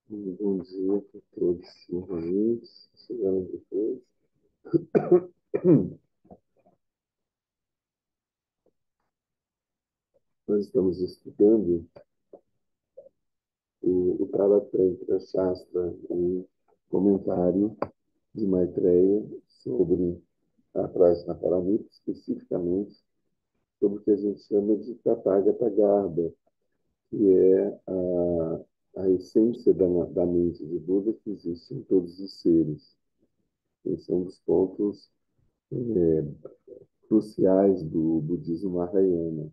Bom dia para todos novamente, chegando depois. Nós estamos estudando o Taratantra Shastra, um comentário de Maitreya sobre a Prajna Paramita, especificamente sobre o que a gente chama de Tathagata Garbha, que é a essência da mente de Buda que existe em todos os seres. Esse é um dos pontos cruciais do budismo Mahayana.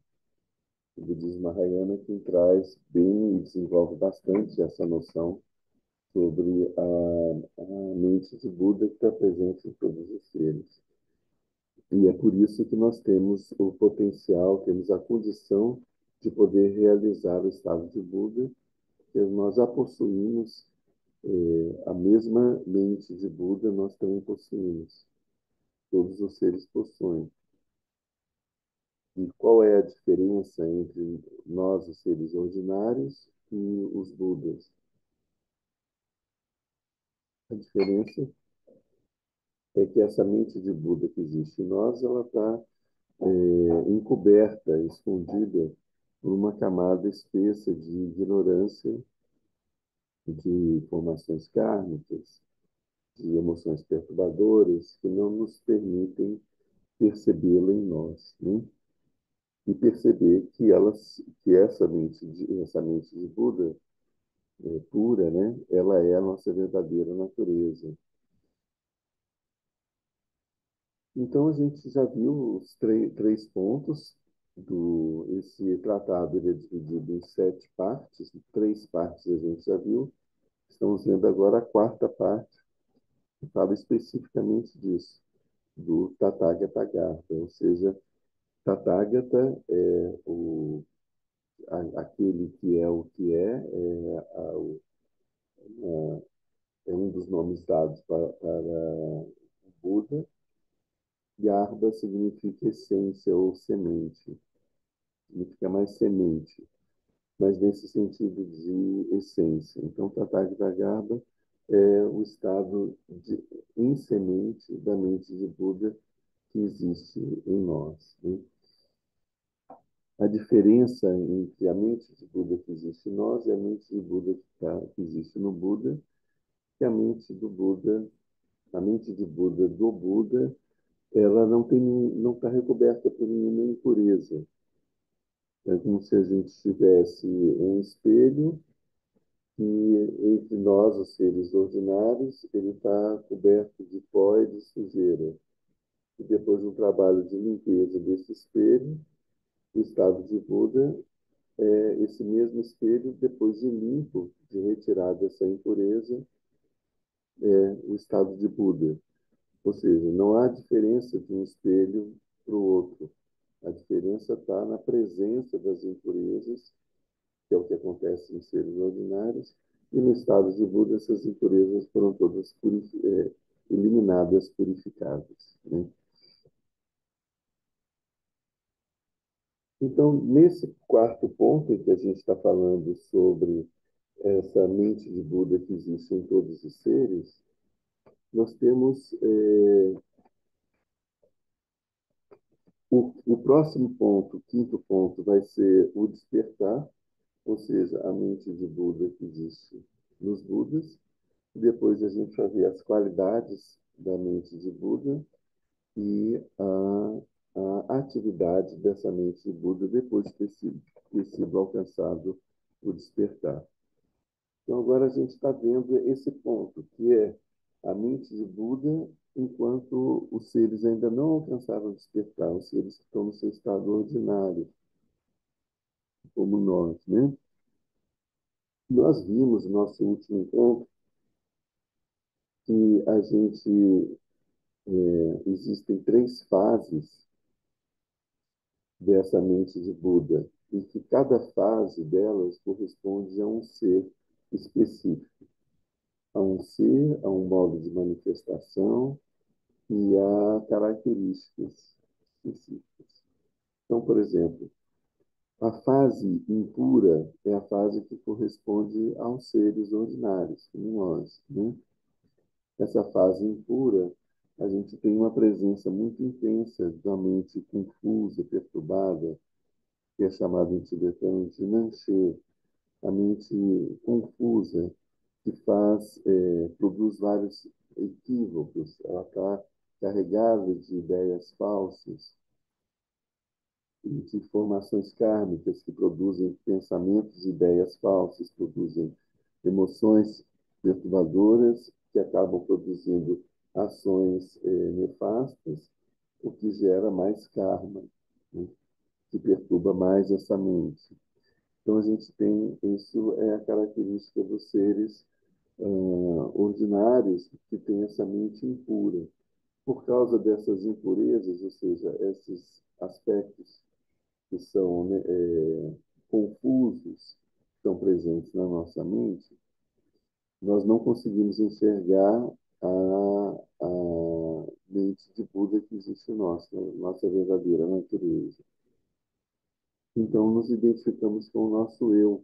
O budismo Mahayana quem traz bem e desenvolve bastante essa noção sobre a mente de Buda que está presente em todos os seres. E é por isso que nós temos o potencial, temos a condição de poder realizar o estado de Buda, que nós já possuímos a mesma mente de Buda, nós também possuímos. Todos os seres possuem. E qual é a diferença entre nós, os seres ordinários, e os Budas? A diferença é que essa mente de Buda que existe em nós, ela está encoberta, escondida por uma camada espessa de ignorância, de formações kármicas, de emoções perturbadoras que não nos permitem percebê-la em nós, né? E perceber que essa mente de Buda pura, né? Ela é a nossa verdadeira natureza. Então, a gente já viu os três pontos do esse tratado. Ele é dividido em 7 partes, 3 partes a gente já viu. Estamos vendo agora a quarta parte, que fala especificamente disso, do Tathagata Garbha, ou seja, Tathagata é aquele que é o que é um dos nomes dados para o Buda. Garbha significa essência ou semente, significa mais semente, mas nesse sentido de essência. Então, Tathagata Garbha é o estado em semente da mente de Buda que existe em nós, né? A diferença entre a mente de Buda que existe em nós e a mente de Buda que existe no Buda, que a mente de Buda do Buda, ela não está recoberta por nenhuma impureza. É como se a gente tivesse um espelho que entre nós, os seres ordinários, ele está coberto de pó e de sujeira. E depois de um trabalho de limpeza desse espelho, o estado de Buda é esse mesmo espelho, depois de limpo, de retirada essa impureza, é o estado de Buda. Ou seja, não há diferença de um espelho para o outro. A diferença está na presença das impurezas, que é o que acontece em seres ordinários, e no estado de Buda essas impurezas foram todas eliminadas, purificadas, né? Então, nesse quarto ponto em que a gente está falando sobre essa mente de Buda que existe em todos os seres, nós temos o próximo ponto, o quinto ponto, vai ser o despertar, ou seja, a mente de Buda que existe nos Budas. Depois a gente vai ver as qualidades da mente de Buda e a atividade dessa mente de Buda depois de ter sido alcançado o despertar. Então, agora a gente está vendo esse ponto, que é a mente de Buda enquanto os seres ainda não alcançaram o despertar, os seres que estão no seu estado ordinário, como nós, né? Nós vimos no nosso último encontro que existem 3 fases dessa mente de Buda e que cada fase delas corresponde a um ser específico, a um ser, a um modo de manifestação e a características específicas. Então, por exemplo, A fase impura é a fase que corresponde aos seres ordinários, como nós, né? Essa fase impura, a gente tem uma presença muito intensa da mente confusa, perturbada, que é chamada em tibetano de Nanche, a mente confusa, que produz vários equívocos, ela está carregada de ideias falsas e de informações kármicas que produzem pensamentos e ideias falsas, produzem emoções perturbadoras que acabam produzindo ações nefastas, o que gera mais karma, né, que perturba mais essa mente. Então, a gente tem, isso é a característica dos seres ordinários que têm essa mente impura. Por causa dessas impurezas, ou seja, esses aspectos que são, né, confusos, que estão presentes na nossa mente, nós não conseguimos enxergar a mente de Buda que existe em nós, né, nossa verdadeira natureza. Então, nos identificamos com o nosso eu,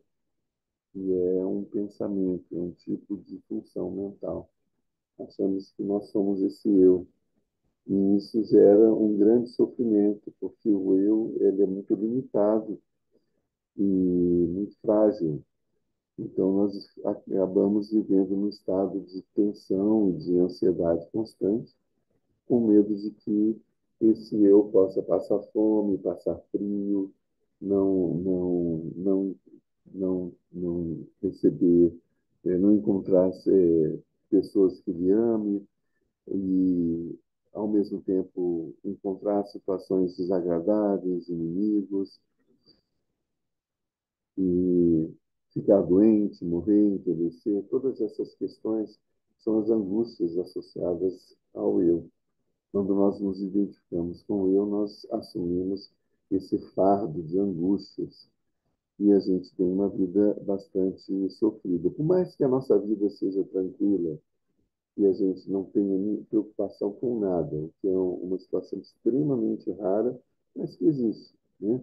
que é um pensamento, é um tipo de função mental. Achamos que nós somos esse eu. E isso gera um grande sofrimento, porque o eu ele é muito limitado e muito frágil. Então, nós acabamos vivendo num estado de tensão, de ansiedade constante, com medo de que esse eu possa passar fome, passar frio, não, não, não, não receber, não encontrar pessoas que lhe amem e, ao mesmo tempo, encontrar situações desagradáveis, inimigos, e ficar doente, morrer, envelhecer, todas essas questões são as angústias associadas ao eu. Quando nós nos identificamos com o eu, nós assumimos esse fardo de angústias e a gente tem uma vida bastante sofrida. Por mais que a nossa vida seja tranquila e a gente não tenha preocupação com nada, o que é uma situação extremamente rara, mas que existe, né?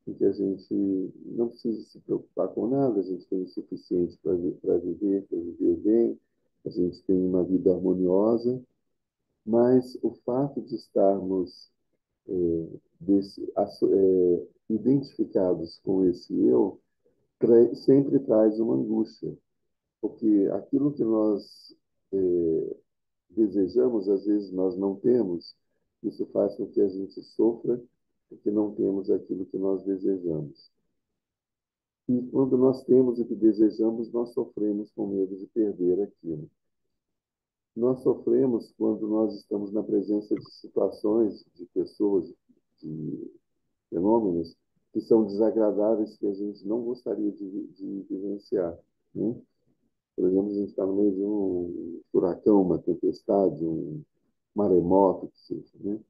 Em que a gente não precisa se preocupar com nada, a gente tem o suficiente para viver, para viver bem, a gente tem uma vida harmoniosa, mas o fato de estarmos identificados com esse eu sempre traz uma angústia, porque aquilo que nós desejamos, às vezes nós não temos, isso faz com que a gente sofra, porque não temos aquilo que nós desejamos. E quando nós temos o que desejamos, nós sofremos com medo de perder aquilo. Nós sofremos quando nós estamos na presença de situações, de pessoas, de fenômenos que são desagradáveis, que a gente não gostaria de vivenciar, né? Por exemplo, a gente está no meio de um furacão, uma tempestade, um maremoto, que seja, né?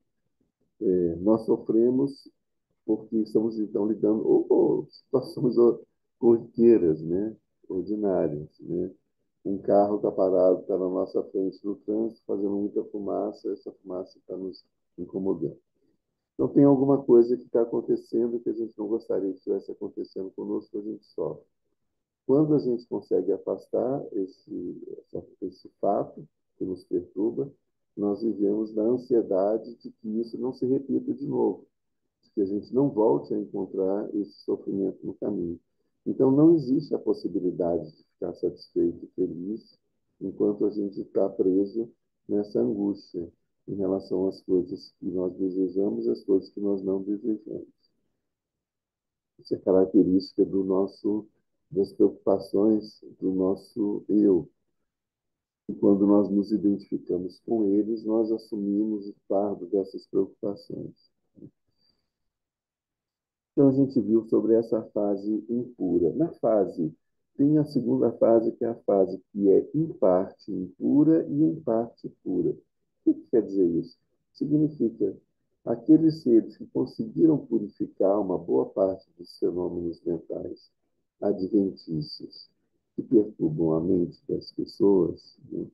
Nós sofremos porque estamos, então, lidando ou situações corriqueiras, né? Ordinárias, né? Um carro está parado, está na nossa frente no trânsito, fazendo muita fumaça, essa fumaça está nos incomodando. Então, tem alguma coisa que está acontecendo que a gente não gostaria que estivesse acontecendo conosco, a gente sofre. Quando a gente consegue afastar esse fato que nos perturba, nós vivemos na ansiedade de que isso não se repita de novo, de que a gente não volte a encontrar esse sofrimento no caminho. Então, não existe a possibilidade de ficar satisfeito e feliz enquanto a gente está preso nessa angústia em relação às coisas que nós desejamos e às coisas que nós não desejamos. Isso é característica das preocupações do nosso eu. E quando nós nos identificamos com eles, nós assumimos o fardo dessas preocupações. Então, a gente viu sobre essa fase impura. Na fase, tem a segunda fase, que é a fase que é em parte impura e em parte pura. O que quer dizer isso? Significa aqueles seres que conseguiram purificar uma boa parte dos fenômenos mentais adventícios que perturbam a mente das pessoas, né?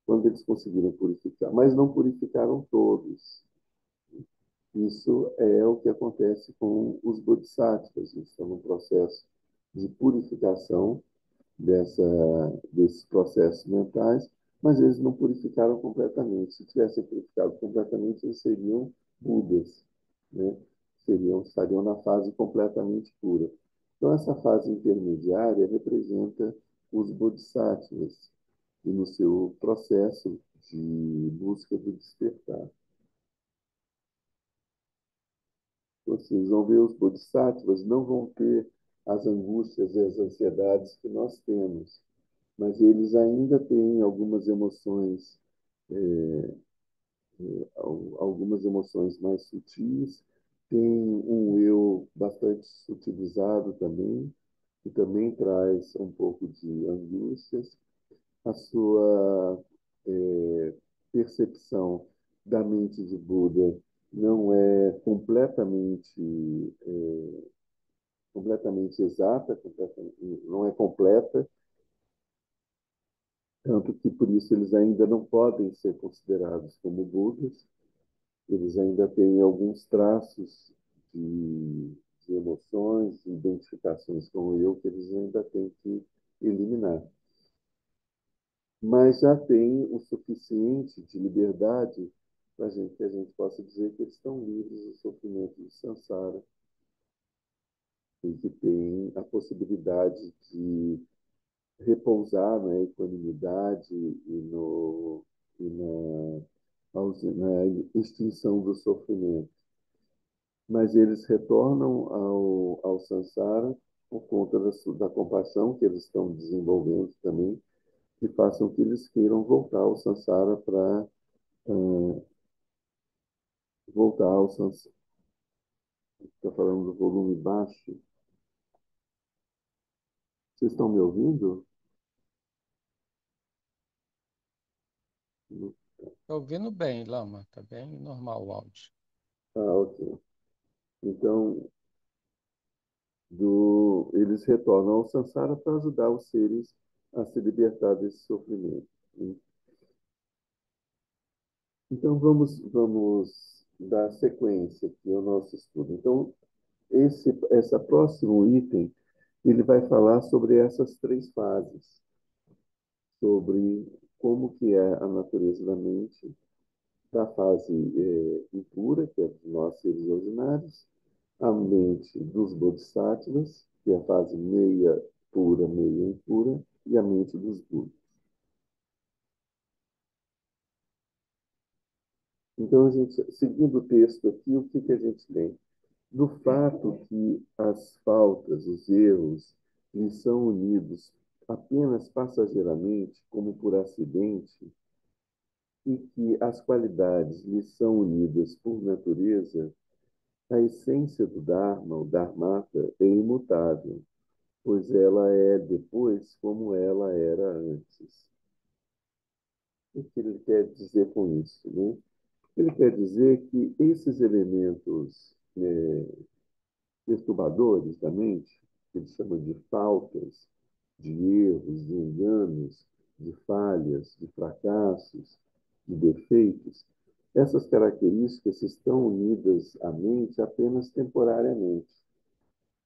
Quando eles conseguiram purificar, mas não purificaram todos. Isso é o que acontece com os bodhisattvas. Eles estão num processo de purificação dessa, desses processos mentais, mas eles não purificaram completamente. Se tivessem purificado completamente, eles seriam Budas, né? Estariam na fase completamente pura. Então, essa fase intermediária representa os bodhisattvas e no seu processo de busca do despertar. Vocês vão ver os bodhisattvas não vão ter as angústias e as ansiedades que nós temos, mas eles ainda têm algumas emoções, algumas emoções mais sutis, tem um eu bastante sutilizado também, que também traz um pouco de angústias. A sua percepção da mente de Buda não é completamente exata, não é completa, tanto que por isso eles ainda não podem ser considerados como Budas, eles ainda têm alguns traços de, de emoções, de identificações com o eu que eles ainda têm que eliminar. Mas já tem o suficiente de liberdade para que a gente possa dizer que eles estão livres do sofrimento do samsara e que têm a possibilidade de repousar na equanimidade e na extinção do sofrimento. Mas eles retornam ao samsara por conta da compaixão que eles estão desenvolvendo também, que façam que eles queiram voltar ao samsara para voltar ao samsara. Está falando do volume baixo. Vocês estão me ouvindo? Tô ouvindo bem, Lama. Tá bem normal o áudio. Ah, ok. Então, eles retornam ao samsara para ajudar os seres a se libertar desse sofrimento. Né? Então, vamos dar sequência aqui ao nosso estudo. Então, esse próximo item, ele vai falar sobre essas três fases, sobre como que é a natureza da mente, da fase impura, que é de nós seres ordinários, a mente dos bodhisattvas, que é a fase meia pura, meia impura, e a mente dos budas. Então, a gente, seguindo o texto aqui, o que a gente tem? Do fato que as faltas, os erros, lhes são unidos apenas passageiramente, como por acidente, e que as qualidades lhes são unidas por natureza, a essência do Dharma, o Dharmata, é imutável, pois ela é depois como ela era antes. O que ele quer dizer com isso? Né? Ele quer dizer que esses elementos perturbadores da mente, que ele chama de faltas, de erros, de enganos, de falhas, de fracassos, de defeitos, essas características estão unidas à mente apenas temporariamente,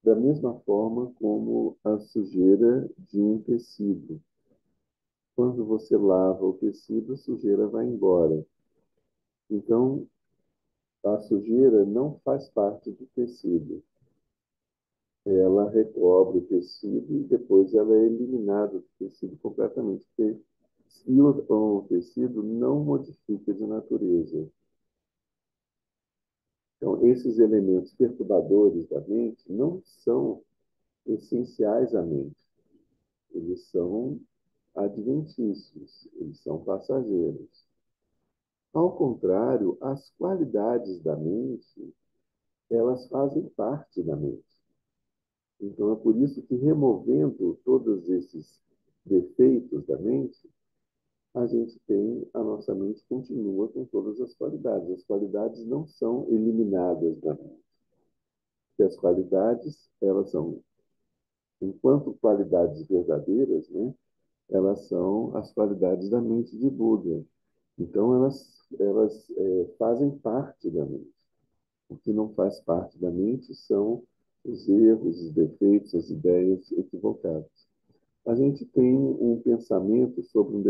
da mesma forma como a sujeira de um tecido. Quando você lava o tecido, a sujeira vai embora. Então, a sujeira não faz parte do tecido. Ela recobre o tecido e depois ela é eliminada do tecido completamente. Porque se o tecido não modifica de natureza. Então, esses elementos perturbadores da mente não são essenciais à mente. Eles são adventícios, eles são passageiros. Ao contrário, as qualidades da mente, elas fazem parte da mente. Então, é por isso que, removendo todos esses defeitos da mente, a gente tem, a nossa mente continua com todas as qualidades. As qualidades não são eliminadas da mente. Porque as qualidades, elas são, enquanto qualidades verdadeiras, né, elas são as qualidades da mente de Buda. Então, elas fazem parte da mente. O que não faz parte da mente são os erros, os defeitos, as ideias equivocadas. A gente tem um pensamento sobre uma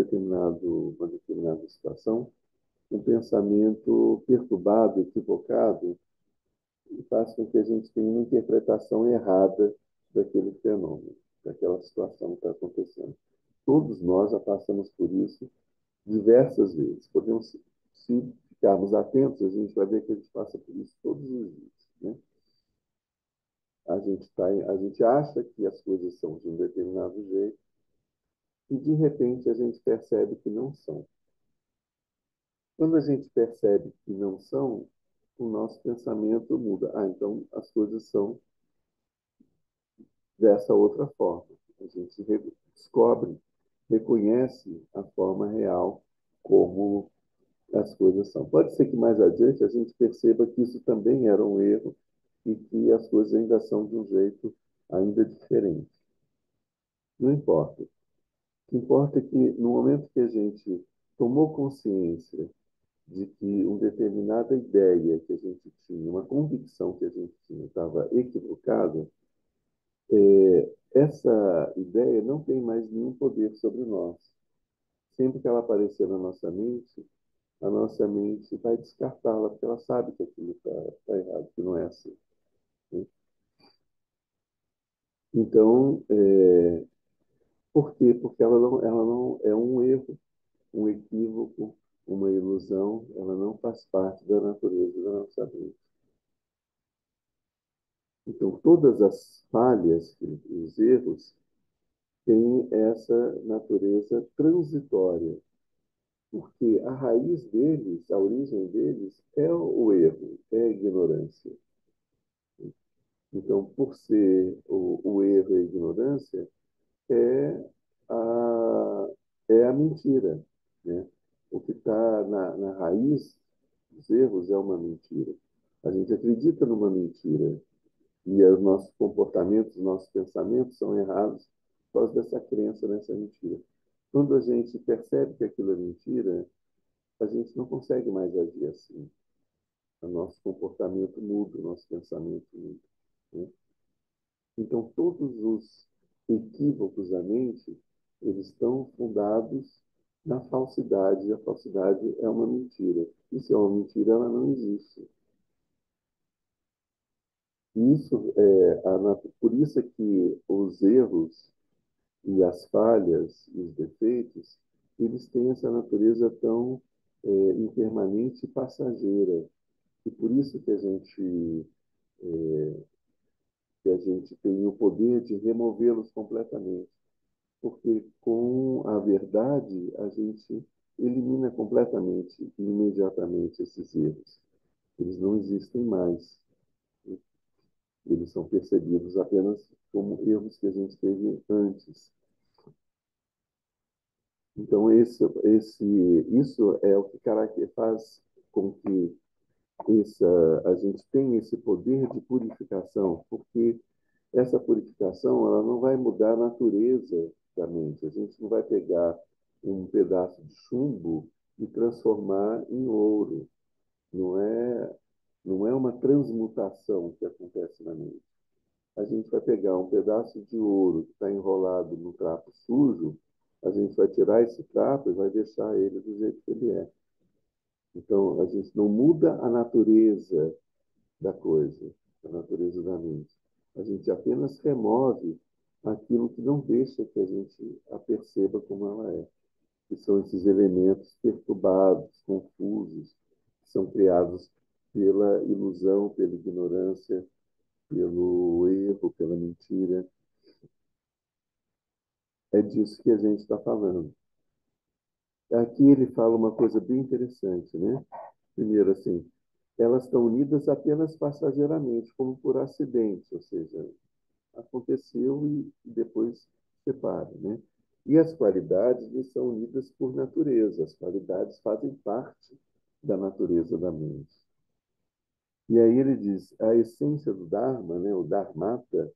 determinada situação, um pensamento perturbado, equivocado, e faz com que a gente tenha uma interpretação errada daquele fenômeno, daquela situação que está acontecendo. Todos nós já passamos por isso diversas vezes. Podemos, se ficarmos atentos, a gente vai ver que a gente passa por isso todos os dias. Né? A gente acha que as coisas são de um determinado jeito e, de repente, a gente percebe que não são. Quando a gente percebe que não são, o nosso pensamento muda. Ah, então as coisas são dessa outra forma. A gente descobre, reconhece a forma real como as coisas são. Pode ser que mais adiante a gente perceba que isso também era um erro e que as coisas ainda são de um jeito ainda diferente. Não importa. O que importa é que no momento que a gente tomou consciência de que uma determinada ideia que a gente tinha, uma convicção que a gente tinha estava equivocada, essa ideia não tem mais nenhum poder sobre nós. Sempre que ela aparecer na nossa mente, a nossa mente vai descartá-la, porque ela sabe que aquilo está errado, que não é assim. Né? Então, por quê? Porque ela não é um erro, um equívoco, uma ilusão, ela não faz parte da natureza da nossa mente. Então, todas as falhas, os erros, têm essa natureza transitória, porque a raiz deles, a origem deles, é o erro, é a ignorância. Então, por ser o erro e a ignorância, é a, é a mentira. Né? O que está na raiz dos erros é uma mentira. A gente acredita numa mentira e os nossos comportamentos, os nossos pensamentos são errados por causa dessa crença nessa mentira. Quando a gente percebe que aquilo é mentira, a gente não consegue mais agir assim. O nosso comportamento muda, o nosso pensamento muda. Né? Então, todos os equívocos da mente, eles estão fundados na falsidade. E a falsidade é uma mentira. E se é uma mentira, ela não existe. Por isso é que os erros e as falhas e os defeitos, eles têm essa natureza tão impermanente e passageira. E por isso que a gente tem o poder de removê-los completamente. Porque com a verdade a gente elimina completamente e imediatamente esses erros. Eles não existem mais. Eles são percebidos apenas como erros que a gente teve antes. Então, isso é o que faz com que a gente tenha esse poder de purificação, porque essa purificação ela não vai mudar a natureza da mente. A gente não vai pegar um pedaço de chumbo e transformar em ouro. Não é uma transmutação que acontece na mente. A gente vai pegar um pedaço de ouro que está enrolado no trapo sujo, a gente vai tirar esse trapo e vai deixar ele do jeito que ele é. Então, a gente não muda a natureza da coisa, a natureza da mente. A gente apenas remove aquilo que não deixa que a gente a perceba como ela é, que são esses elementos perturbados, confusos, que são criados pela ilusão, pela ignorância, pelo erro, pela mentira. É disso que a gente está falando. Aqui ele fala uma coisa bem interessante, né? Primeiro, assim, elas estão unidas apenas passageiramente, como por acidente, ou seja, aconteceu e depois separa, né? E as qualidades eles são unidas por natureza. As qualidades fazem parte da natureza da mente. E aí ele diz, a essência do Dharma, né, o Dharmata,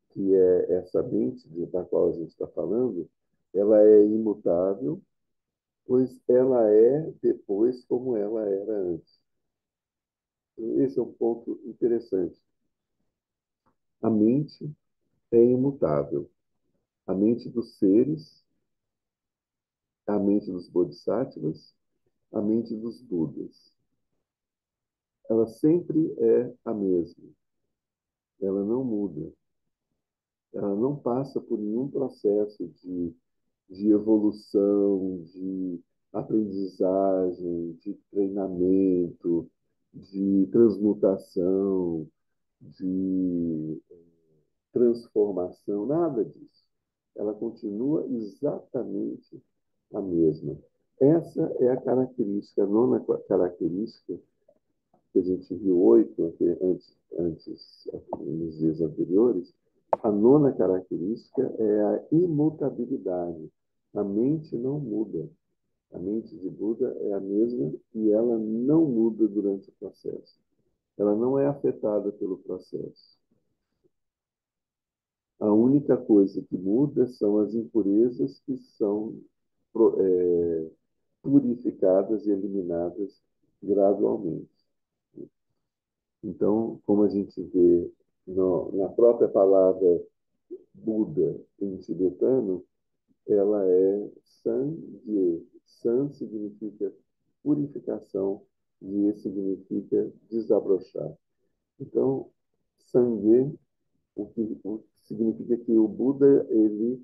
que é essa mente da qual a gente está falando, ela é imutável, pois ela é depois como ela era antes. Esse é um ponto interessante. A mente é imutável. A mente dos seres, a mente dos bodhisattvas, a mente dos budas. Ela sempre é a mesma. Ela não muda. Ela não passa por nenhum processo de evolução, de aprendizagem, de treinamento, de transmutação, de transformação, nada disso. Ela continua exatamente a mesma. Essa é a característica, a nona característica que a gente viu oito antes, nos dias anteriores. A nona característica é a imutabilidade. A mente não muda. A mente de Buda é a mesma e ela não muda durante o processo. Ela não é afetada pelo processo. A única coisa que muda são as impurezas que são purificadas e eliminadas gradualmente. Então, como a gente vê na própria palavra Buda em tibetano, ela é Sangye. San significa purificação, Ye significa desabrochar. Então, Sangye, o que significa que o Buda ele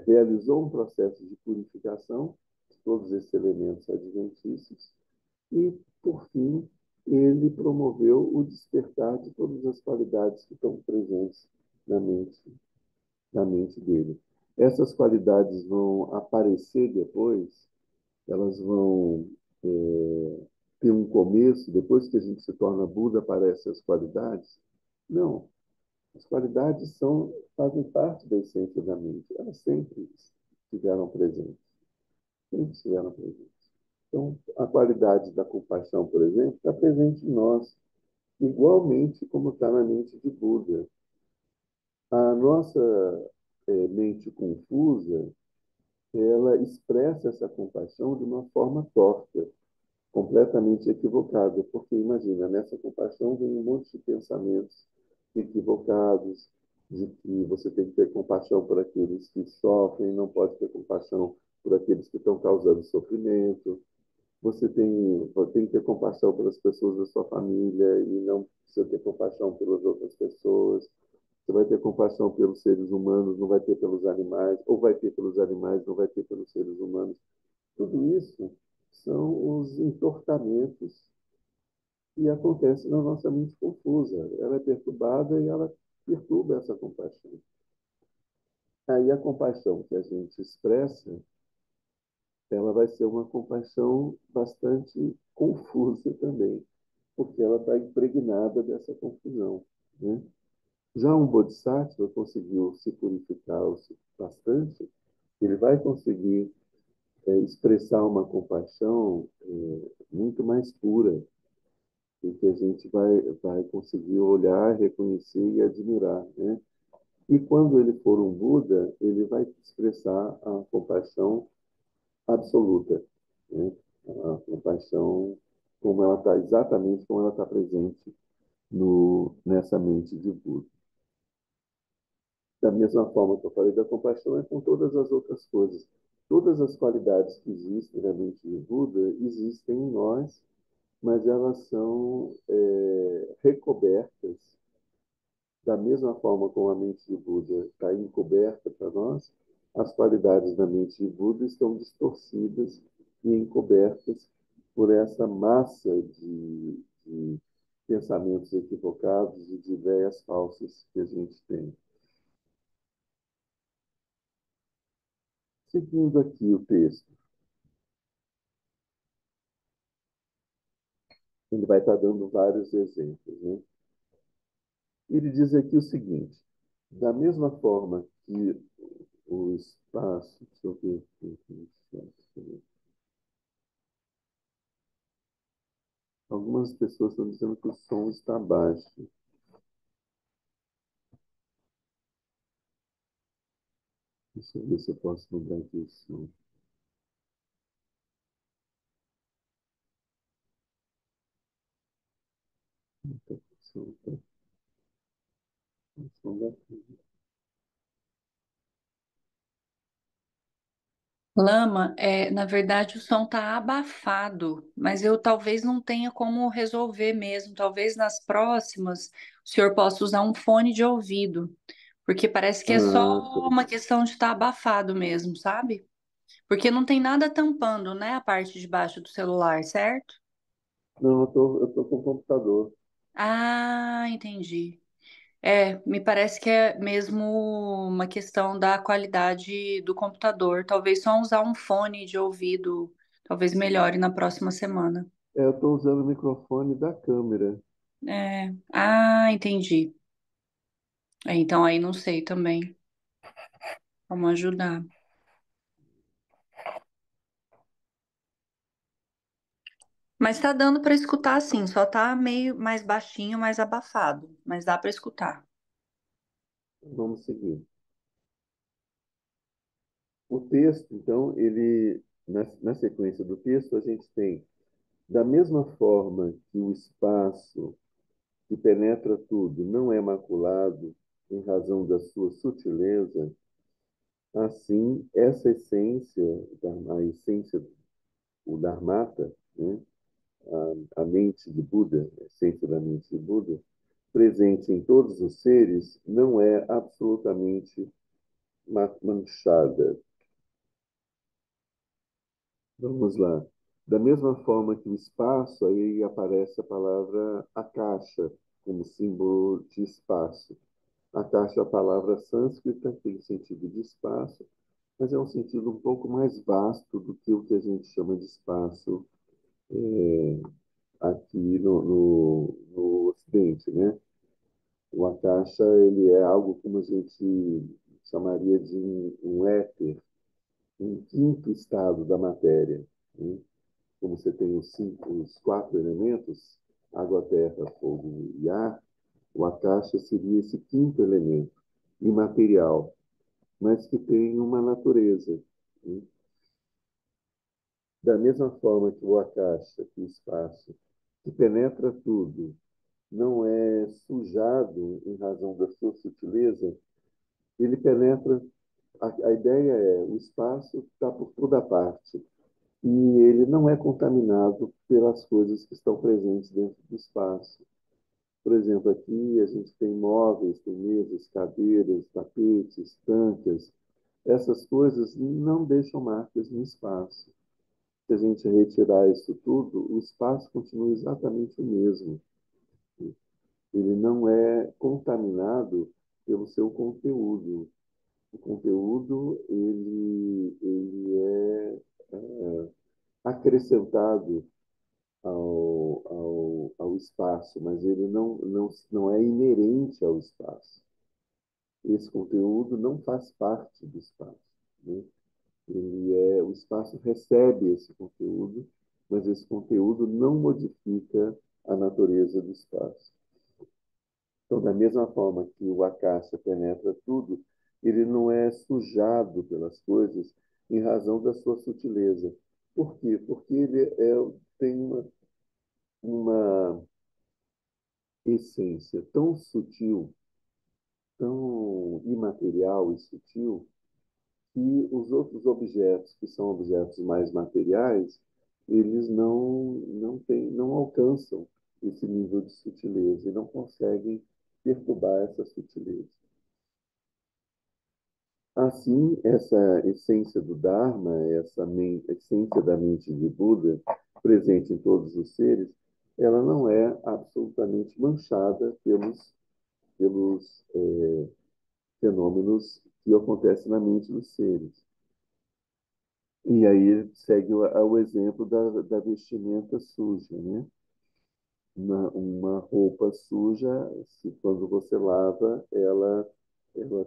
realizou um processo de purificação de todos esses elementos adventícios e, por fim, ele promoveu o despertar de todas as qualidades que estão presentes na mente, na mente dele. Essas qualidades vão aparecer depois, elas vão ter um começo, depois que a gente se torna Buda, aparecem as qualidades? Não. As qualidades fazem parte da essência da mente. Elas sempre estiveram presentes. Sempre estiveram presentes. Então, a qualidade da compaixão, por exemplo, está presente em nós, igualmente como está na mente de Buda. A nossa mente confusa, ela expressa essa compaixão de uma forma torta, completamente equivocada, porque imagina, nessa compaixão vem um monte de pensamentos equivocados, de que você tem que ter compaixão por aqueles que sofrem, não pode ter compaixão por aqueles que estão causando sofrimento. Você tem que ter compaixão pelas pessoas da sua família e não precisa ter compaixão pelas outras pessoas. Você vai ter compaixão pelos seres humanos, não vai ter pelos animais, ou vai ter pelos animais, não vai ter pelos seres humanos. Tudo isso são os entortamentos que acontecem na nossa mente confusa. Ela é perturbada e ela perturba essa compaixão. Aí a compaixão que a gente expressa, ela vai ser uma compaixão bastante confusa também, porque ela está impregnada dessa confusão, né? Já um bodhisattva conseguiu se purificar bastante, ele vai conseguir expressar uma compaixão muito mais pura, e que a gente vai conseguir olhar, reconhecer e admirar, né? E quando ele for um Buda, ele vai expressar a compaixão absoluta, né? A compaixão como ela está exatamente como ela está presente nessa mente de Buda. Da mesma forma que eu falei da compaixão, é com todas as outras coisas. Todas as qualidades que existem na mente de Buda existem em nós, mas elas são recobertas da mesma forma como a mente de Buda está encoberta para nós, as qualidades da mente de Buda estão distorcidas e encobertas por essa massa de pensamentos equivocados e de ideias falsas que a gente tem. Seguindo aqui o texto, ele vai estar dando vários exemplos, né? Ele diz aqui o seguinte: da mesma forma que o espaço, deixa eu ver aqui, algumas pessoas estão dizendo que o som está baixo. Deixa eu ver se eu posso mudar aqui o som. Interpretação da função da Lama, na verdade o som tá abafado, mas eu talvez não tenha como resolver mesmo. Talvez nas próximas o senhor possa usar um fone de ouvido, porque parece que é só Ah, tá. uma questão de estar abafado mesmo, sabe? Porque não tem nada tampando, né, a parte de baixo do celular, certo? Não, eu tô com o computador. Ah, entendi. Me parece que é mesmo uma questão da qualidade do computador. Talvez só usar um fone de ouvido, talvez melhore na próxima semana. É, eu tô usando o microfone da câmera. Entendi. Então aí não sei também como ajudar. Mas tá dando para escutar sim, só tá meio mais baixinho, mais abafado, mas dá para escutar. Vamos seguir. O texto, então, na sequência do texto, a gente tem, da mesma forma que o espaço que penetra tudo não é maculado em razão da sua sutileza, assim, essa essência, a essência, o Dharmata, né, a mente de Buda, a essência da mente de Buda, presente em todos os seres, não é absolutamente manchada. Vamos lá. Da mesma forma que o espaço, aí aparece a palavra akasha, como símbolo de espaço. Akasha é a palavra sânscrita, tem sentido de espaço, mas é um sentido um pouco mais vasto do que o que a gente chama de espaço aqui no Ocidente, né? O Akasha, ele é algo como a gente chamaria de um éter, um quinto estado da matéria, né? Como você tem os quatro elementos, água, terra, fogo e ar, o Akasha seria esse quinto elemento, imaterial, mas que tem uma natureza, né? Da mesma forma que o Akasha, que o espaço, que penetra tudo, não é sujado em razão da sua sutileza, ele penetra. A ideia é o espaço está por toda parte e ele não é contaminado pelas coisas que estão presentes dentro do espaço. Por exemplo, aqui a gente tem móveis, tem mesas, cadeiras, tapetes, tancas. Essas coisas não deixam marcas no espaço. Se a gente retirar isso tudo, o espaço continua exatamente o mesmo. Ele não é contaminado pelo seu conteúdo. O conteúdo ele é acrescentado ao espaço, mas ele não é inerente ao espaço. Esse conteúdo não faz parte do espaço, né? O espaço recebe esse conteúdo, mas esse conteúdo não modifica a natureza do espaço. Então, da mesma forma que o Akasha penetra tudo, ele não é sujado pelas coisas em razão da sua sutileza. Por quê? Porque tem uma essência tão sutil, tão imaterial e sutil, que os outros objetos, que são objetos mais materiais, eles não alcançam esse nível de sutileza e não conseguem perturbar essa sutileza. Assim, essa essência do Dharma, essência da mente de Buda, presente em todos os seres, ela não é absolutamente manchada pelos fenômenos que acontecem na mente dos seres. E aí segue o exemplo da vestimenta suja, né? Uma roupa suja, quando você lava, ela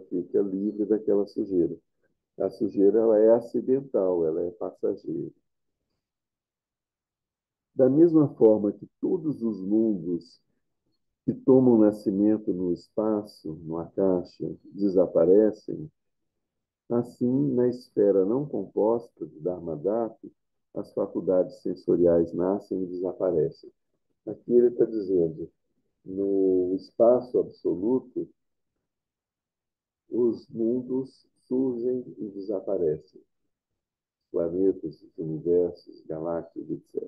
fica livre daquela sujeira. A sujeira ela é acidental, ela é passageira. Da mesma forma que todos os mundos que tomam nascimento no espaço, no Akasha, desaparecem, assim, na esfera não composta do Dharmadhatu, as faculdades sensoriais nascem e desaparecem. Aqui ele está dizendo, no espaço absoluto, os mundos surgem e desaparecem. Planetas, universos, galáxias, etc.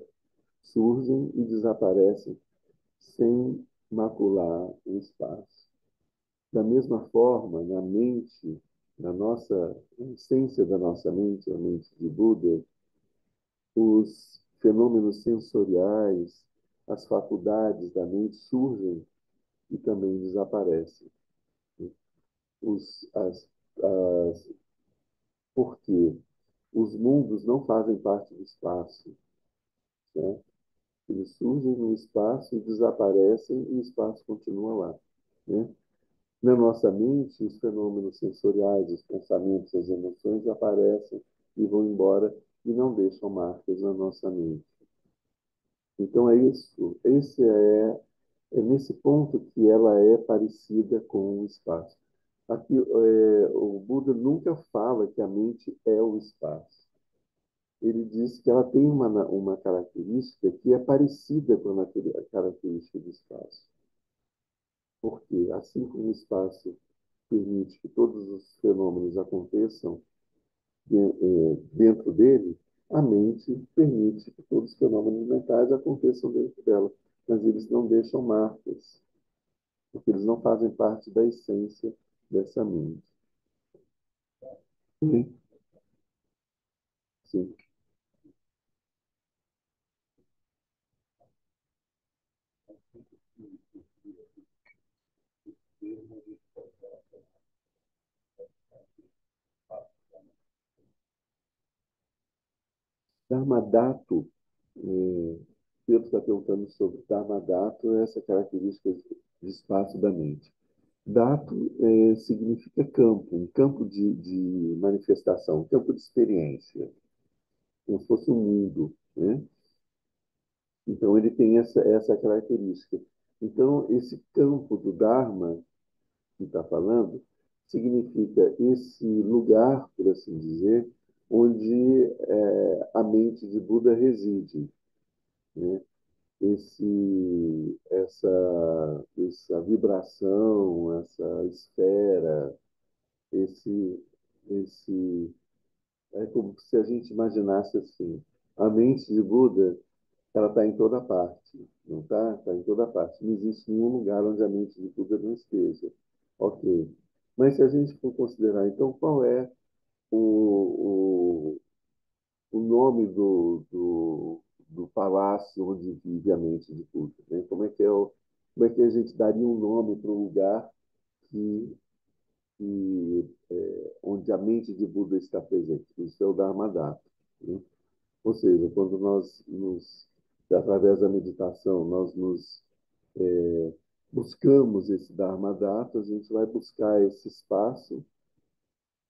Surgem e desaparecem sem macular o espaço. Da mesma forma, na mente, na essência da nossa mente, a mente de Buda, os fenômenos sensoriais, as faculdades da mente surgem e também desaparecem. Os, as, as, porque os mundos não fazem parte do espaço, né? Eles surgem no espaço e desaparecem e o espaço continua lá, né? Na nossa mente, os fenômenos sensoriais, os pensamentos, as emoções aparecem e vão embora e não deixam marcas na nossa mente. Então é isso, é nesse ponto que ela é parecida com o espaço. Aqui, o Buda nunca fala que a mente é o espaço. Ele diz que ela tem uma característica que é parecida com a característica do espaço. Porque, assim como o espaço permite que todos os fenômenos aconteçam dentro dele, a mente permite que todos os fenômenos mentais aconteçam dentro dela, mas eles não deixam marcas, porque eles não fazem parte da essência dessa mente. Sim. Sim. Dharmadato, Pedro está perguntando sobre Dharmadato, essa característica de espaço da mente. Dato significa campo, um campo de manifestação, um campo de experiência, como se fosse um mundo, né? Então, ele tem essa característica. Então, esse campo do Dharma que está falando significa esse lugar, por assim dizer, onde a mente de Buda reside, né? Essa vibração, essa esfera, esse, esse é como se a gente imaginasse assim, a mente de Buda, ela está em toda parte, não está? Está em toda parte. Não existe nenhum lugar onde a mente de Buda não esteja. Ok. Mas se a gente for considerar, então, qual é o nome do palácio onde vive a mente de Buda, né? Como é que a gente daria um nome para um lugar onde a mente de Buda está presente? Isso é o Dharmadhata, né? Ou seja, quando através da meditação, nós buscamos esse Dharmadhata, a gente vai buscar esse espaço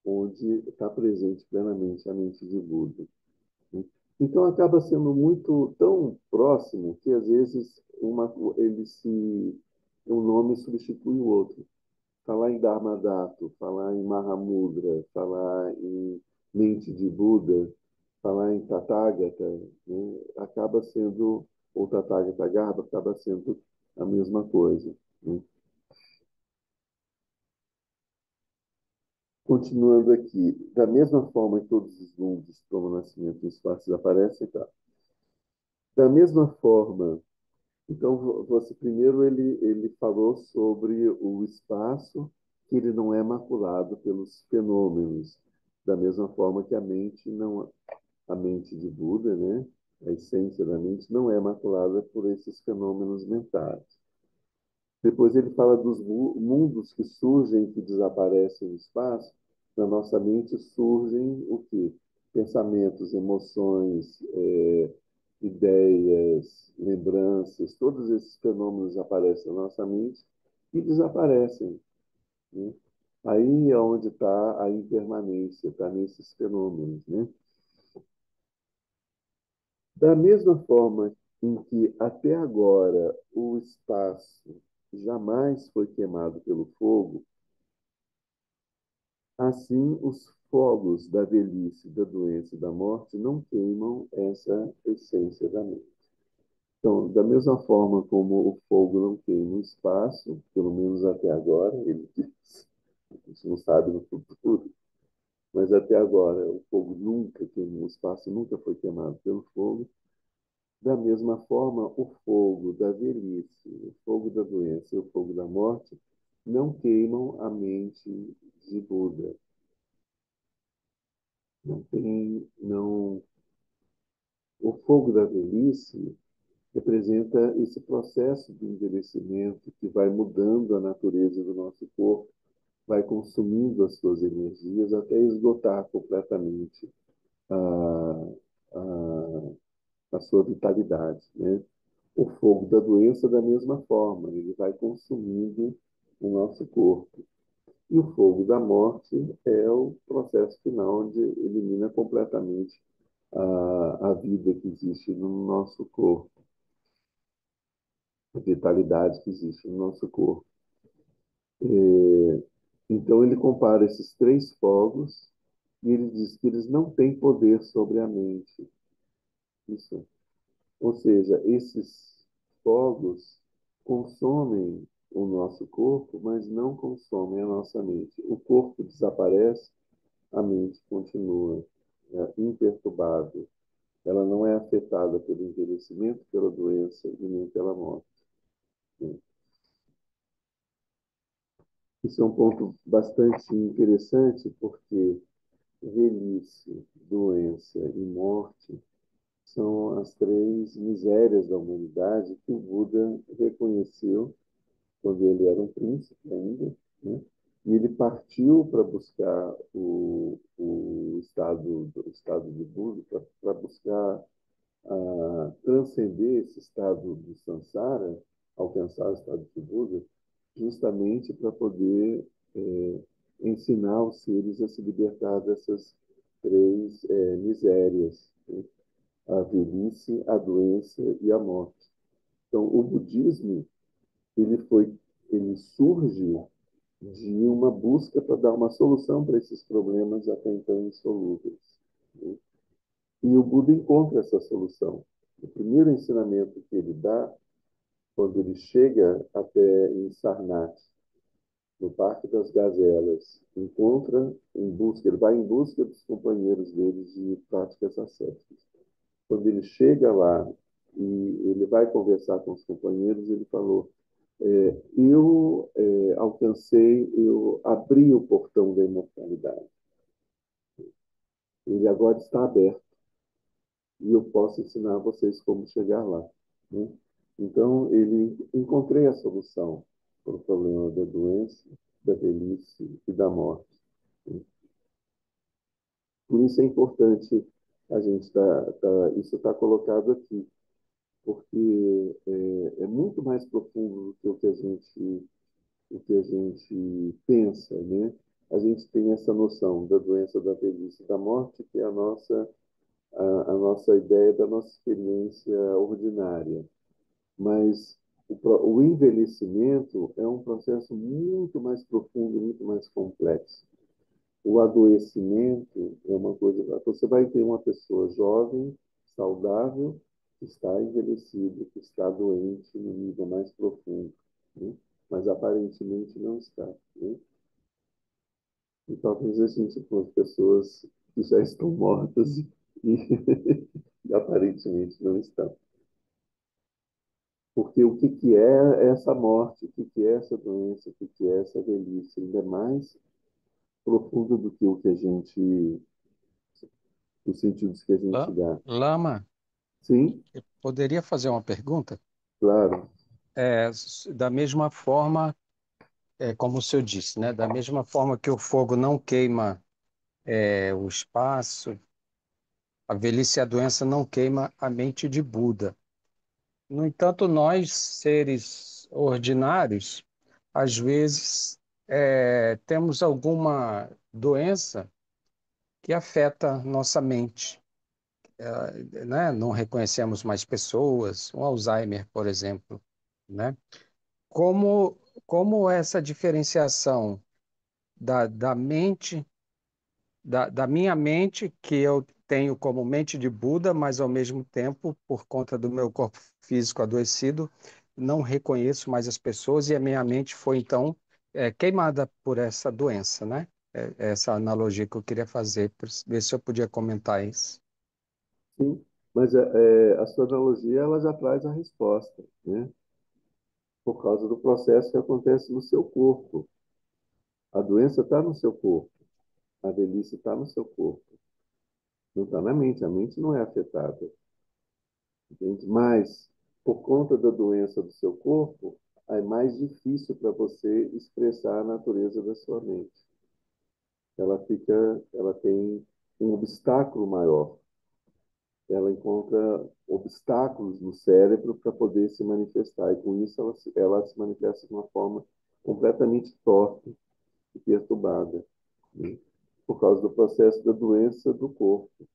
onde está presente plenamente a mente de Buda. Então acaba sendo muito tão próximo que às vezes um nome substitui o outro. Falar em Dharmadato, falar em Mahamudra, falar em mente de Buda, falar em Tathagata, né, acaba sendo, ou Tathagata Garbha, acaba sendo a mesma coisa, né? Continuando aqui, da mesma forma que todos os mundos tomam nascimento e espaços aparecem, tá? Da mesma forma, então, você primeiro ele falou sobre o espaço, que ele não é maculado pelos fenômenos, da mesma forma que a mente de Buda, né? A essência da mente não é maculada por esses fenômenos mentais. Depois ele fala dos mundos que surgem e que desaparecem no espaço. Na nossa mente surgem o quê? Pensamentos, emoções, ideias, lembranças, todos esses fenômenos aparecem na nossa mente e desaparecem, né? Aí é onde está a impermanência, está nesses fenômenos, né? Da mesma forma em que até agora o espaço jamais foi queimado pelo fogo, assim os fogos da velhice, da doença e da morte não queimam essa essência da mente. Então, da mesma forma como o fogo não queima no espaço, pelo menos até agora, ele diz, a gente não sabe no futuro, mas até agora o fogo nunca queimou, o espaço nunca foi queimado pelo fogo. Da mesma forma, o fogo da velhice, o fogo da doença e o fogo da morte não queimam a mente de Buda. Não tem, não. O fogo da velhice representa esse processo de envelhecimento que vai mudando a natureza do nosso corpo, vai consumindo as suas energias até esgotar completamente a, a, a sua vitalidade, né? O fogo da doença, da mesma forma, ele vai consumindo o nosso corpo. E o fogo da morte é o processo final onde elimina completamente a vida que existe no nosso corpo, a vitalidade que existe no nosso corpo. Então, ele compara esses três fogos e ele diz que eles não têm poder sobre a mente. Isso. Ou seja, esses fogos consomem o nosso corpo, mas não consomem a nossa mente. O corpo desaparece, a mente continua, imperturbável. Ela não é afetada pelo envelhecimento, pela doença e nem pela morte, né? Isso é um ponto bastante interessante, porque velhice, doença e morte são as três misérias da humanidade que o Buda reconheceu quando ele era um príncipe ainda, né? E ele partiu para buscar o estado de Buda, para buscar transcender esse estado de samsara, alcançar o estado de Buda, justamente para poder ensinar os seres a se libertar dessas três misérias, né? A velhice, a doença e a morte. Então, o budismo ele foi, ele surge de uma busca para dar uma solução para esses problemas até então insolúveis, né? E o Buda encontra essa solução. O primeiro ensinamento que ele dá, quando ele chega até em Sarnath, no Parque das Gazelas, encontra em busca, ele vai em busca dos companheiros dele de práticas ascéticas. Quando ele chega lá e ele vai conversar com os companheiros, ele falou: eu alcancei, eu abri o portão da imortalidade. Ele agora está aberto e eu posso ensinar vocês como chegar lá, né? Então, ele encontrei a solução para o problema da doença, da velhice e da morte, né? Por isso é importante a gente isso está colocado aqui, porque é muito mais profundo do que o que a gente pensa, né? A gente tem essa noção da doença, da velhice e da morte, que é a nossa ideia da nossa experiência ordinária. Mas o envelhecimento é um processo muito mais profundo, muito mais complexo. O adoecimento é uma coisa. Você vai ter uma pessoa jovem, saudável, que está envelhecida, que está doente no nível mais profundo, né? Mas aparentemente não está, né? E talvez a gente fosse pessoas que já estão mortas e aparentemente não estão. Porque o que, que é essa morte, o que, que é essa doença, o que, que é essa velhice, ainda é mais profundo do que o que a gente, os sentidos que a gente dá. Lama, Sim, eu poderia fazer uma pergunta? claro. Da mesma forma, como o senhor disse, né? Da mesma forma que o fogo não queima o espaço, a velhice e a doença não queima a mente de Buda. No entanto, nós, seres ordinários, às vezes temos alguma doença que afeta nossa mente, né? Não reconhecemos mais pessoas, um Alzheimer, por exemplo, né? Como, como essa diferenciação da mente, da minha mente, que eu tenho como mente de Buda, mas ao mesmo tempo, por conta do meu corpo físico adoecido, não reconheço mais as pessoas e a minha mente foi então queimada por essa doença, né? Essa analogia que eu queria fazer, para ver se eu podia comentar isso. Sim, mas a sua analogia ela já traz a resposta, né? Por causa do processo que acontece no seu corpo. A doença está no seu corpo, a velhice está no seu corpo, não está na mente. A mente não é afetada, entende? Mas, por conta da doença do seu corpo, é mais difícil para você expressar a natureza da sua mente. Ela tem um obstáculo maior. Ela encontra obstáculos no cérebro para poder se manifestar. E com isso ela se manifesta de uma forma completamente torta e perturbada, né? Por causa do processo da doença do corpo.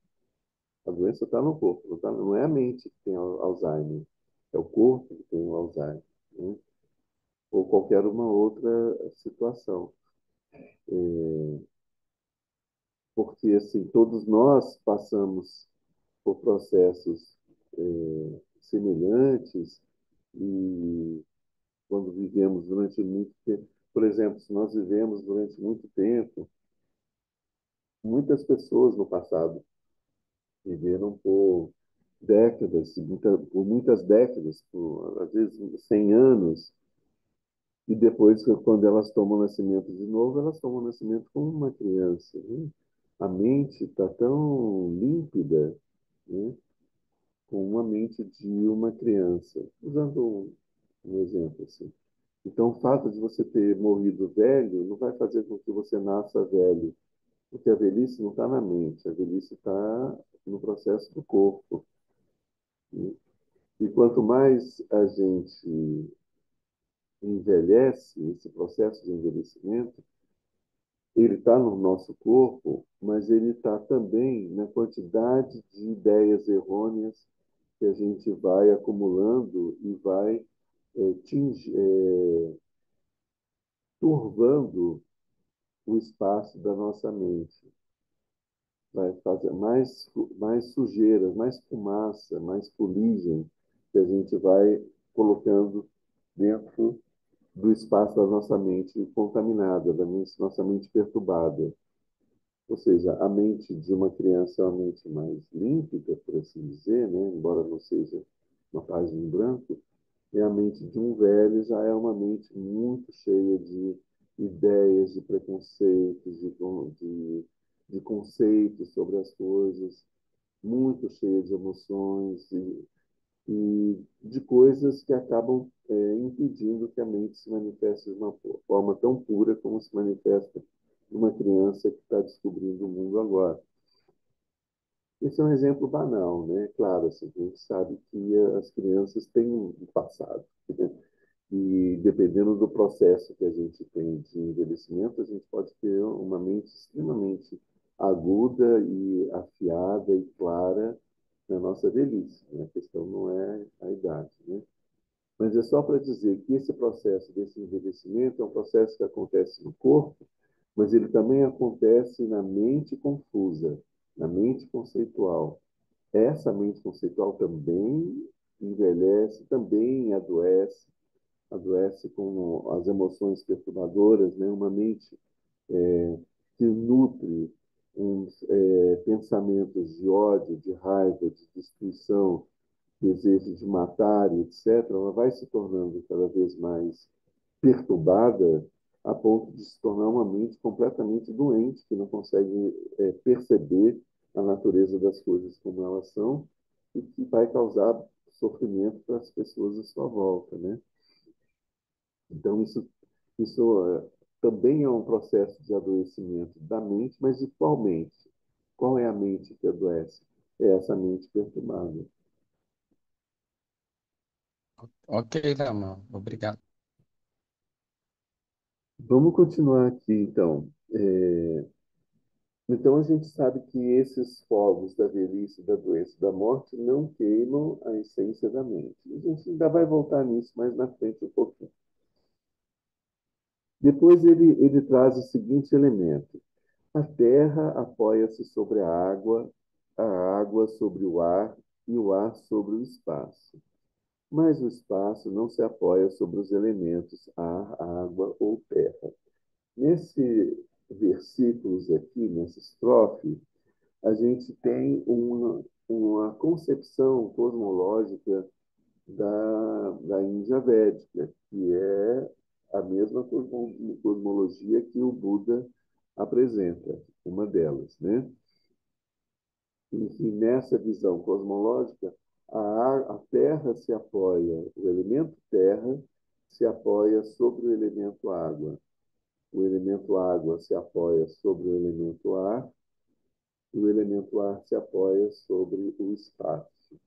A doença está no corpo, não é a mente que tem Alzheimer, é o corpo que tem o Alzheimer, né? Ou qualquer uma outra situação. Porque, assim, todos nós passamos por processos semelhantes e quando vivemos durante muito tempo. Por exemplo, se nós vivemos durante muito tempo, muitas pessoas no passado viveram por décadas, por muitas décadas, por, às vezes 100 anos, e depois, quando elas tomam nascimento de novo, elas tomam nascimento como uma criança, né? A mente está tão límpida, né? Com uma mente de uma criança. Usando um exemplo assim. Então, o fato de você ter morrido velho não vai fazer com que você nasça velho, porque a velhice não está na mente, a velhice está no processo do corpo, né? E quanto mais a gente envelhece, esse processo de envelhecimento, ele está no nosso corpo, mas ele está também na quantidade de ideias errôneas que a gente vai acumulando e vai turvando o espaço da nossa mente. Vai fazer mais sujeira, mais fumaça, mais fuligem que a gente vai colocando dentro do espaço da nossa mente contaminada, nossa mente perturbada. Ou seja, a mente de uma criança é uma mente mais límpida, por assim dizer, né? Embora não seja uma página em branco, e a mente de um velho já é uma mente muito cheia de ideias, de preconceitos, de conceitos sobre as coisas, muito cheia de emoções e de coisas que acabam impedindo que a mente se manifeste de uma forma tão pura como se manifesta uma criança que está descobrindo o mundo agora. Esse é um exemplo banal, né? Claro, assim, a gente sabe que as crianças têm um passado, né? E dependendo do processo que a gente tem de envelhecimento, a gente pode ter uma mente extremamente aguda e afiada e clara na nossa velhice, né? A questão não é a idade, né? Mas é só para dizer que esse processo desse envelhecimento é um processo que acontece no corpo, mas ele também acontece na mente confusa, na mente conceitual. Essa mente conceitual também envelhece, também adoece com as emoções perturbadoras, né? Uma mente que nutre uns pensamentos de ódio, de raiva, de destruição, desejo de matar, etc., ela vai se tornando cada vez mais perturbada a ponto de se tornar uma mente completamente doente, que não consegue perceber a natureza das coisas como elas são e que vai causar sofrimento para as pessoas à sua volta, né? Então, isso também é um processo de adoecimento da mente, mas de qual mente? Qual é a mente que adoece? É essa mente perturbada. Ok, Lama, obrigado. Vamos continuar aqui, então. Então, a gente sabe que esses fogos da velhice, da doença, da morte não queimam a essência da mente. A gente ainda vai voltar nisso mais na frente um pouquinho. Depois ele traz o seguinte elemento. A terra apoia-se sobre a água a água sobre o ar e o ar sobre o espaço. Mas o espaço não se apoia sobre os elementos ar, água ou terra. Nesse versículos aqui, nessa estrofe, a gente tem uma concepção cosmológica da Índia Védica, que é a mesma cosmologia que o Buda apresenta, uma delas, né? E que nessa visão cosmológica, a Terra se apoia, o elemento Terra se apoia sobre o elemento água. O elemento água se apoia sobre o elemento ar, e o elemento ar se apoia sobre o espaço.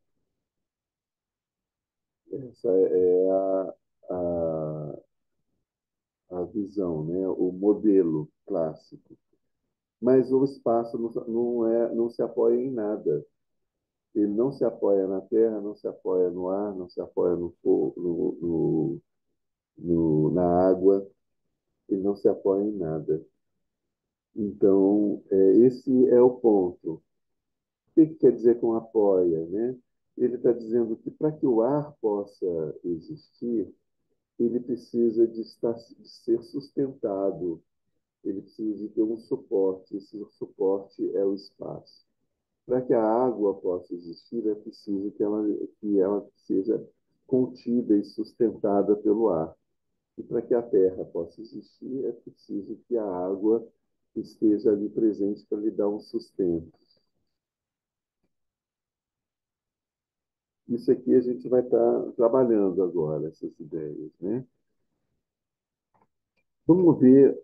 Essa é a, a visão, né? O modelo clássico. Mas o espaço não se apoia em nada. Ele não se apoia na terra, não se apoia no ar, não se apoia no fogo, na água, ele não se apoia em nada. Então, esse é o ponto. O que quer dizer com apoia, né? Ele está dizendo que para que o ar possa existir, ele precisa de ser sustentado, ele precisa de ter um suporte, esse suporte é o espaço. Para que a água possa existir, é preciso que ela seja contida e sustentada pelo ar. E para que a terra possa existir, é preciso que a água esteja ali presente para lhe dar um sustento. Isso aqui a gente vai estar trabalhando agora, essas ideias, né? Vamos ver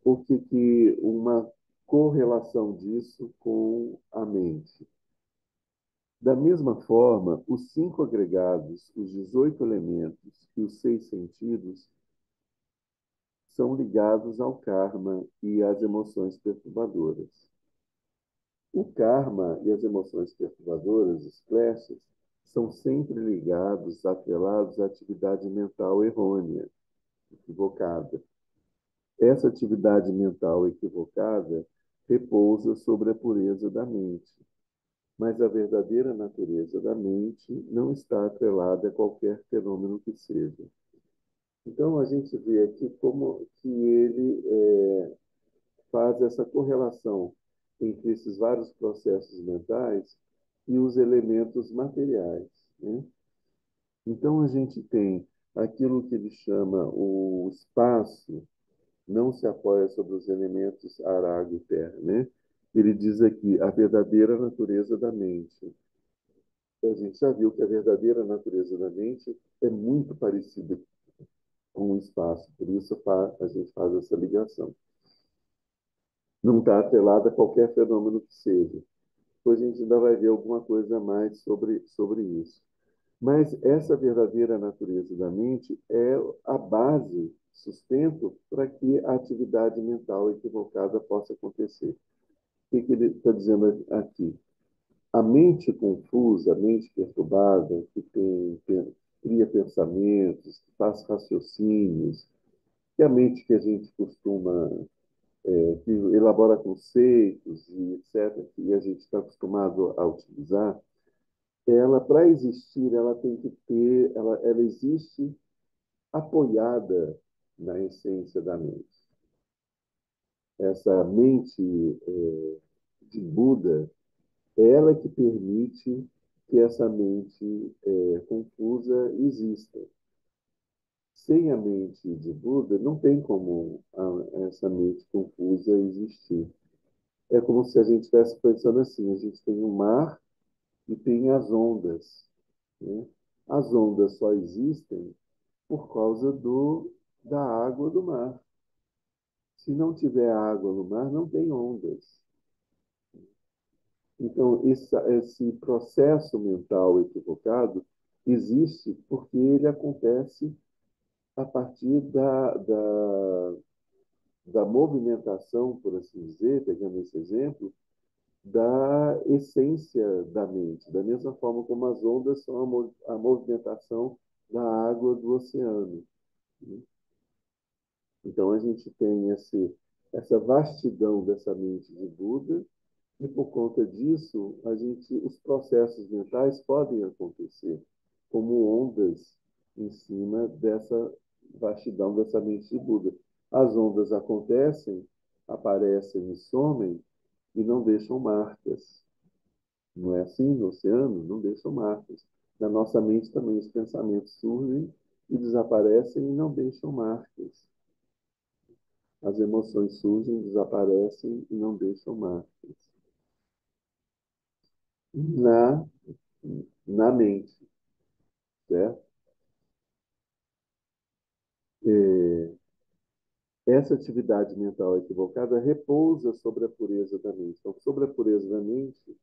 que uma correlação disso com a mente. Da mesma forma, os 5 agregados, os 18 elementos e os 6 sentidos são ligados ao karma e às emoções perturbadoras. O karma e as emoções perturbadoras, os kleshas, são sempre ligados, atrelados à atividade mental errônea, equivocada. Essa atividade mental equivocada repousa sobre a pureza da mente, mas a verdadeira natureza da mente não está atrelada a qualquer fenômeno que seja. Então, a gente vê aqui como que ele faz essa correlação entre esses vários processos mentais e os elementos materiais, né? Então, a gente tem aquilo que ele chama o espaço, não se apoia sobre os elementos ar, água e terra, né? Ele diz aqui a verdadeira natureza da mente. A gente já viu que a verdadeira natureza da mente é muito parecida com o espaço, por isso a gente faz essa ligação. Não está atrelada a qualquer fenômeno que seja. Depois a gente ainda vai ver alguma coisa a mais sobre isso. Mas essa verdadeira natureza da mente é a base, sustento para que a atividade mental equivocada possa acontecer. O que ele está dizendo aqui? A mente confusa, a mente perturbada, cria pensamentos, que faz raciocínios, que é a mente que a gente costuma, que elabora conceitos e etc., que a gente está acostumado a utilizar, ela, para existir, ela tem que ter, ela existe apoiada na essência da mente. Essa mente de Buda é ela que permite que essa mente confusa exista. Sem a mente de Buda, não tem como essa mente confusa existir. É como se a gente estivesse pensando assim: a gente tem o mar e tem as ondas, né? As ondas só existem por causa da água do mar. Se não tiver água no mar, não tem ondas. Então, esse processo mental equivocado existe porque ele acontece a partir da movimentação, por assim dizer, pegando esse exemplo, da essência da mente, da mesma forma como as ondas são a movimentação da água do oceano, né? Então, a gente tem essa vastidão dessa mente de Buda E por conta disso, os processos mentais podem acontecer como ondas em cima dessa vastidão dessa mente de Buda. As ondas acontecem, aparecem e somem e não deixam marcas. Não é assim no oceano? Não deixam marcas. Na nossa mente também os pensamentos surgem e desaparecem e não deixam marcas. As emoções surgem, desaparecem e não deixam marcas. Na, na mente, certo? É, essa atividade mental equivocada repousa sobre a pureza da mente. Então, sobre a pureza da mente,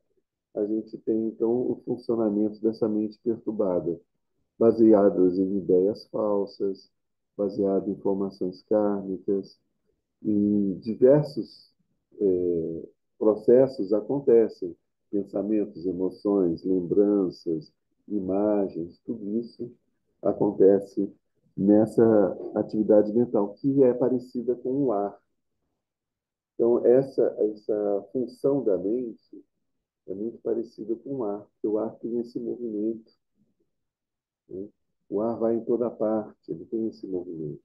a gente tem, então, o funcionamento dessa mente perturbada, baseadas em ideias falsas, baseado em informações kármicas, e diversos processos acontecem, pensamentos, emoções, lembranças, imagens, tudo isso acontece nessa atividade mental, que é parecida com o ar. Então, essa função da mente é muito parecida com o ar, porque o ar tem esse movimento, né? O ar vai em toda parte, ele tem esse movimento.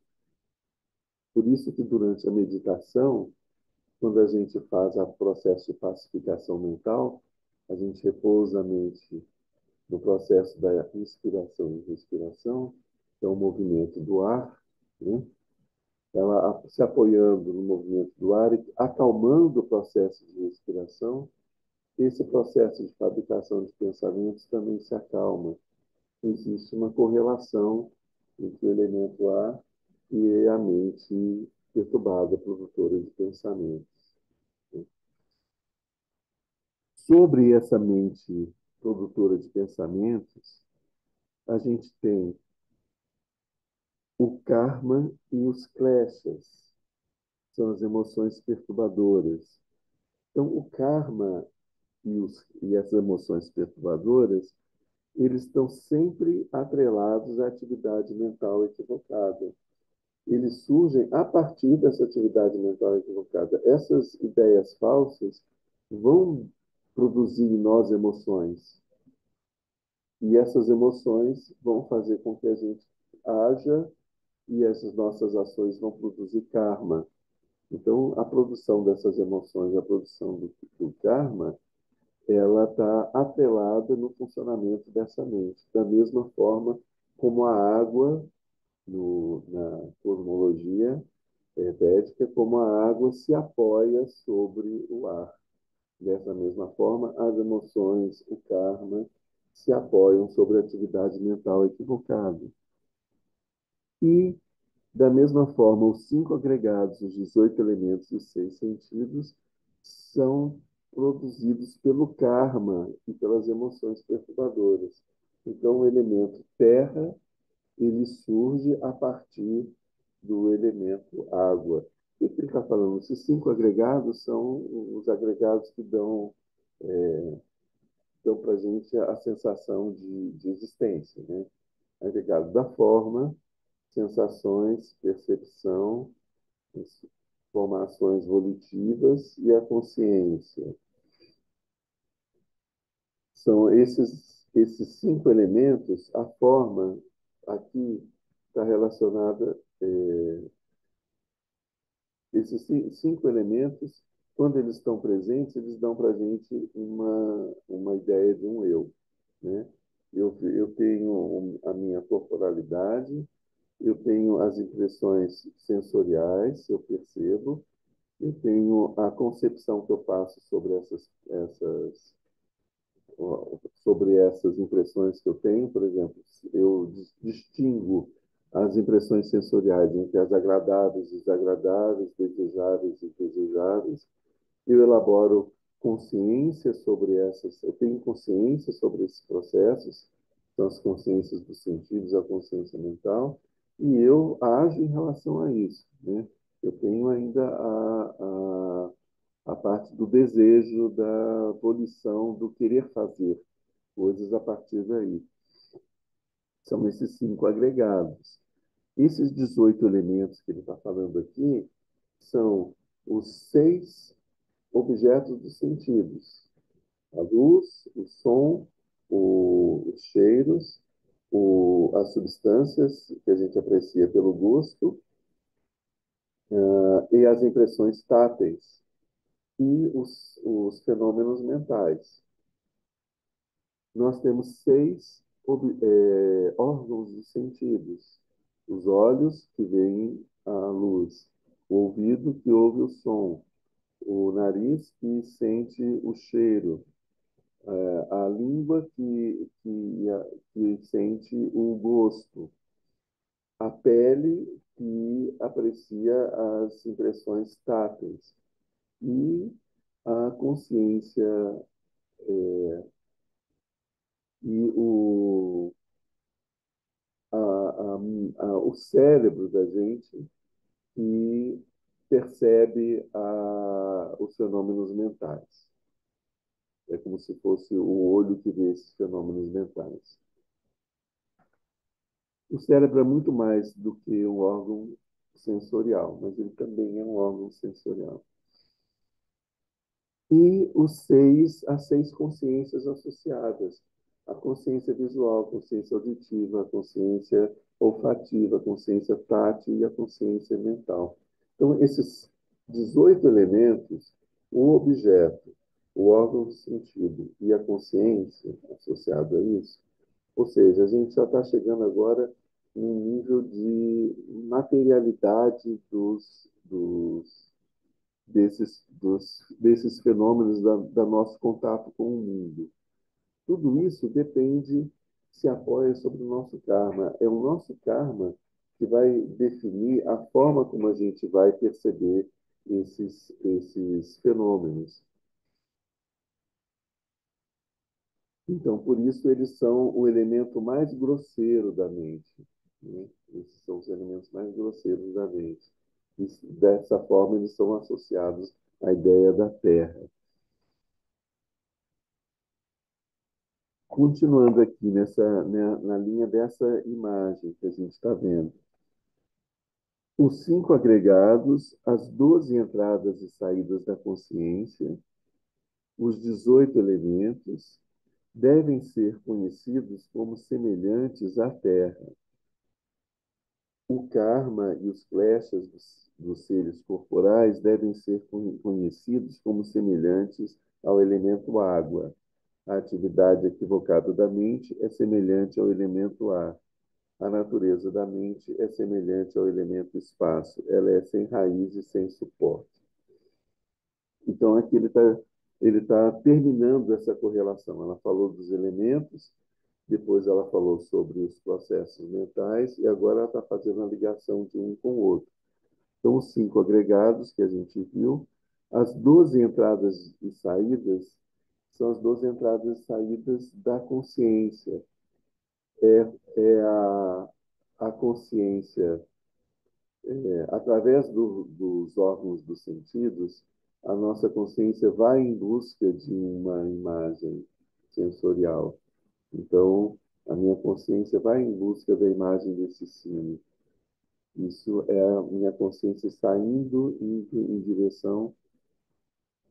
Por isso que durante a meditação, quando a gente faz o processo de pacificação mental, a gente repousa a mente no processo da inspiração e respiração, que é o movimento do ar, né? Ela se apoiando no movimento do ar e acalmando o processo de respiração, esse processo de fabricação de pensamentos também se acalma. Existe uma correlação entre o elemento ar e a mente perturbada, produtora de pensamentos. Sobre essa mente produtora de pensamentos, a gente tem o karma e os kleshas, são as emoções perturbadoras. Então, o karma e as emoções perturbadoras, eles estão sempre atrelados à atividade mental equivocada. Eles surgem a partir dessa atividade mental equivocada. Essas ideias falsas vão produzir em nós emoções. E essas emoções vão fazer com que a gente haja e essas nossas ações vão produzir karma. Então, a produção dessas emoções, a produção do karma, ela está atrelada no funcionamento dessa mente. Da mesma forma como a água, na cosmologia védica, como a água se apoia sobre o ar. Dessa mesma forma, as emoções, o karma, se apoiam sobre a atividade mental equivocada. E, da mesma forma, os 5 agregados, os 18 elementos e os 6 sentidos, são produzidos pelo karma e pelas emoções perturbadoras. Então, o elemento terra, ele surge a partir do elemento água. O que ele está falando? Esses 5 agregados são os agregados que dão para a gente a sensação de existência, né? Agregado da forma, sensações, percepção, formações volitivas e a consciência. São esses 5 elementos, a forma aqui está relacionada, esses 5 elementos, quando eles estão presentes, eles dão para a gente uma ideia de um eu, né? Eu tenho a minha corporalidade, eu tenho as impressões sensoriais, eu percebo, eu tenho a concepção que eu faço sobre essas impressões que eu tenho. Por exemplo, eu distingo as impressões sensoriais entre as agradáveis e desagradáveis, desejáveis e indesejáveis. Eu elaboro consciência sobre essas, eu tenho consciência sobre esses processos, são as consciências dos sentidos, a consciência mental, e eu ajo em relação a isso, né? Eu tenho ainda a parte do desejo, da volição, do querer fazer coisas a partir daí. São esses 5 agregados. Esses 18 elementos que ele está falando aqui são os 6 objetos dos sentidos: a luz, o som, os cheiros, as substâncias que a gente aprecia pelo gosto, e as impressões táteis e os fenômenos mentais. Nós temos seis órgãos dos sentidos: os olhos, que veem a luz; o ouvido, que ouve o som; o nariz, que sente o cheiro; a língua, que sente o gosto; a pele, que aprecia as impressões táteis; e a consciência e o cérebro da gente, que percebe os fenômenos mentais. É como se fosse o olho que vê esses fenômenos mentais. O cérebro é muito mais do que um órgão sensorial, mas ele também é um órgão sensorial. E as seis consciências associadas: a consciência visual, a consciência auditiva, a consciência olfativa, a consciência tátil e a consciência mental. Então, esses 18 elementos, o objeto, o órgão do sentido e a consciência associada a isso, ou seja, a gente já está chegando agora num nível de materialidade desses fenômenos da nosso contato com o mundo. Tudo isso depende, se apoia sobre o nosso karma. É o nosso karma que vai definir a forma como a gente vai perceber esses fenômenos. Então, por isso, eles são o elemento mais grosseiro da mente, né? Esses são os elementos mais grosseiros da mente. E, dessa forma, eles são associados à ideia da Terra. Continuando aqui na linha dessa imagem que a gente está vendo. Os 5 agregados, as 12 entradas e saídas da consciência, os 18 elementos, devem ser conhecidos como semelhantes à Terra. O karma e os kleshas dos seres corporais devem ser conhecidos como semelhantes ao elemento água. A atividade equivocada da mente é semelhante ao elemento ar. A natureza da mente é semelhante ao elemento espaço. Ela é sem raiz e sem suporte. Então, aqui ele tá terminando essa correlação. Ela falou dos elementos, depois ela falou sobre os processos mentais, e agora ela está fazendo a ligação de um com o outro. Então, os 5 agregados que a gente viu, as 12 entradas e saídas, são as 12 entradas e saídas da consciência. É a consciência, através dos órgãos dos sentidos, a nossa consciência vai em busca de uma imagem sensorial. Então, a minha consciência vai em busca da imagem desse sino. Isso é a minha consciência saindo em direção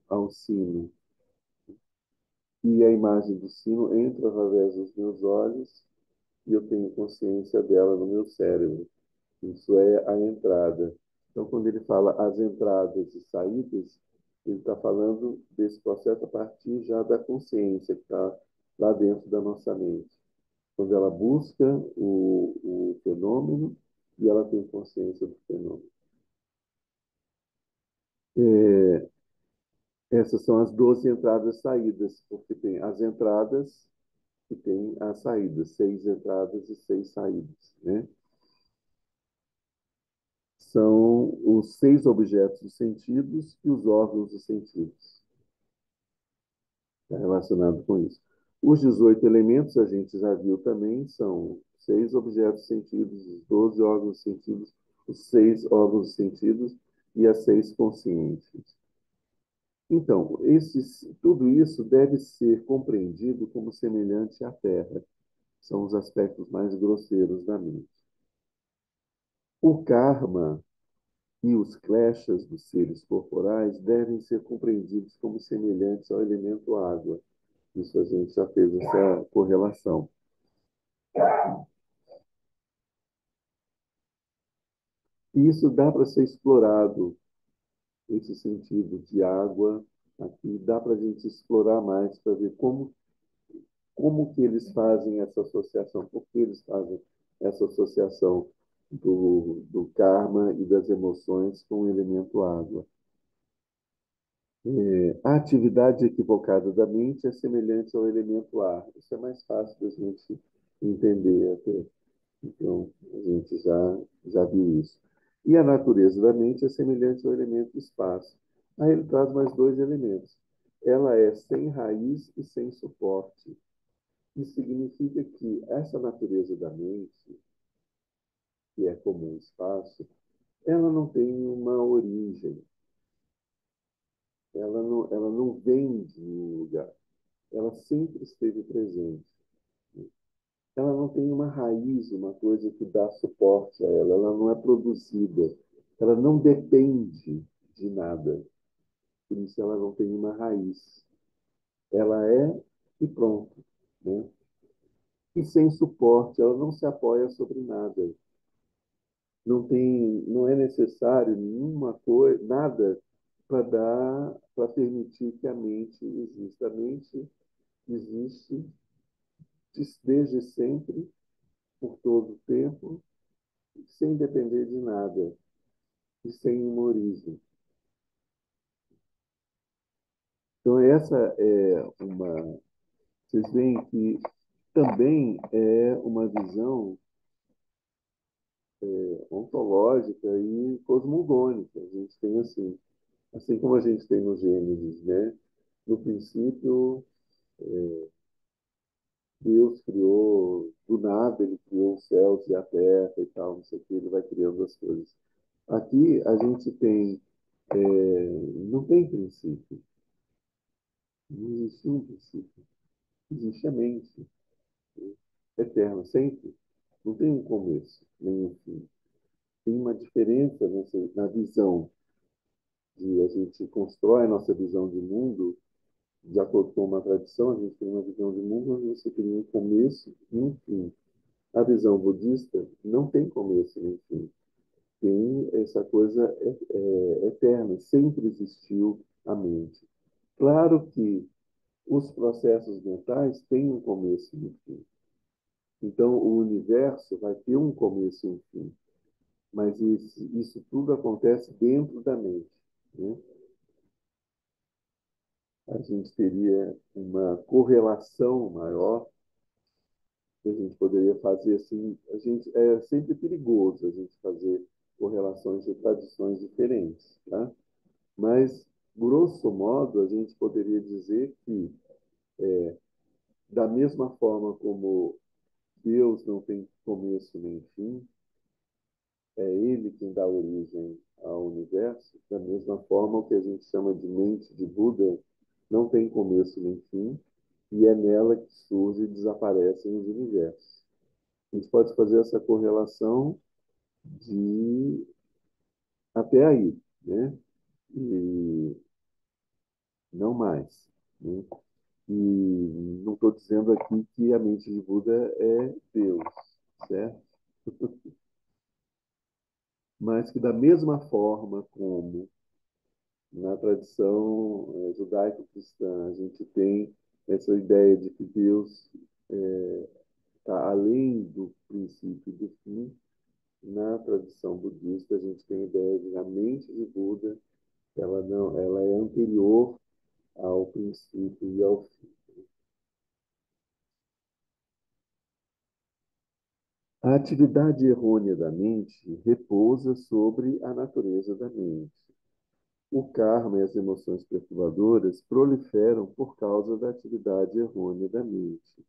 ao sino. E a imagem do sino entra através dos meus olhos e eu tenho consciência dela no meu cérebro. Isso é a entrada. Então, quando ele fala as entradas e saídas, ele está falando desse processo a partir já da consciência que está lá dentro da nossa mente. Quando ela busca o fenômeno e ela tem consciência do fenômeno. Essas são as 12 entradas e saídas, porque tem as entradas e tem as saídas, 6 entradas e 6 saídas, né? São os 6 objetos dos sentidos e os órgãos dos sentidos. Está relacionado com isso. Os 18 elementos, a gente já viu também, são 6 objetos sentidos, os 12 órgãos sentidos, os 6 órgãos sentidos e as 6 consciências. Então, tudo isso deve ser compreendido como semelhante à Terra. São os aspectos mais grosseiros da mente. O karma E os kleshas dos seres corporais devem ser compreendidos como semelhantes ao elemento água. Isso a gente já fez essa correlação. E isso dá para ser explorado, esse sentido de água. Aqui dá para a gente explorar mais para ver como que eles fazem essa associação, por que eles fazem essa associação do karma e das emoções com o elemento água. A atividade equivocada da mente é semelhante ao elemento ar. Isso é mais fácil da gente entender até. Então, a gente já viu isso. E a natureza da mente é semelhante ao elemento espaço. Aí ele traz mais dois elementos. Ela é sem raiz e sem suporte. Isso significa que essa natureza da mente, que é como um espaço, ela não tem uma origem. Ela não vem de um lugar. Ela sempre esteve presente. Ela não tem uma raiz, uma coisa que dá suporte a ela. Ela não é produzida. Ela não depende de nada. Por isso ela não tem uma raiz. Ela é e pronto, né? E sem suporte, ela não se apoia sobre nada. Não é necessário nenhuma coisa, nada para permitir que a mente exista. A mente existe desde sempre, por todo o tempo, sem depender de nada e sem uma origem. Então, essa é uma. Vocês veem que também é uma visão ontológica e cosmogônica. A gente tem assim como a gente tem no Gênesis, né? No princípio, Deus criou, do nada, ele criou os céus e a terra e tal, não sei o que, ele vai criando as coisas. Aqui a gente tem, não tem princípio, não existe um princípio, existe a mente, né? Eterna, sempre. Não tem um começo, nem um fim. Tem uma diferença na visão de a gente constrói a nossa visão de mundo de acordo com uma tradição, a gente tem uma visão de mundo onde você tem um começo e um fim. A visão budista não tem começo nem fim. Tem essa coisa eterna, sempre existiu a mente. Claro que os processos mentais têm um começo e um fim. Então, o universo vai ter um começo e um fim. Mas isso tudo acontece dentro da mente, né? A gente teria uma correlação maior que a gente poderia fazer assim. A gente é sempre perigoso a gente fazer correlações de tradições diferentes, tá? Mas, grosso modo, a gente poderia dizer que, da mesma forma como Deus não tem começo nem fim, é Ele quem dá origem ao universo, da mesma forma o que a gente chama de mente de Buda não tem começo nem fim, e é nela que surge e desaparecem os universos. A gente pode fazer essa correlação de até aí, né? E não mais, né? E não estou dizendo aqui que a mente de Buda é Deus, certo? Mas que da mesma forma como na tradição judaico-cristã a gente tem essa ideia de que Deus está além do princípio e do fim, na tradição budista a gente tem a ideia de que a mente de Buda ela não, ela é anterior ao princípio e ao fim. A atividade errônea da mente repousa sobre a natureza da mente. O karma e as emoções perturbadoras proliferam por causa da atividade errônea da mente.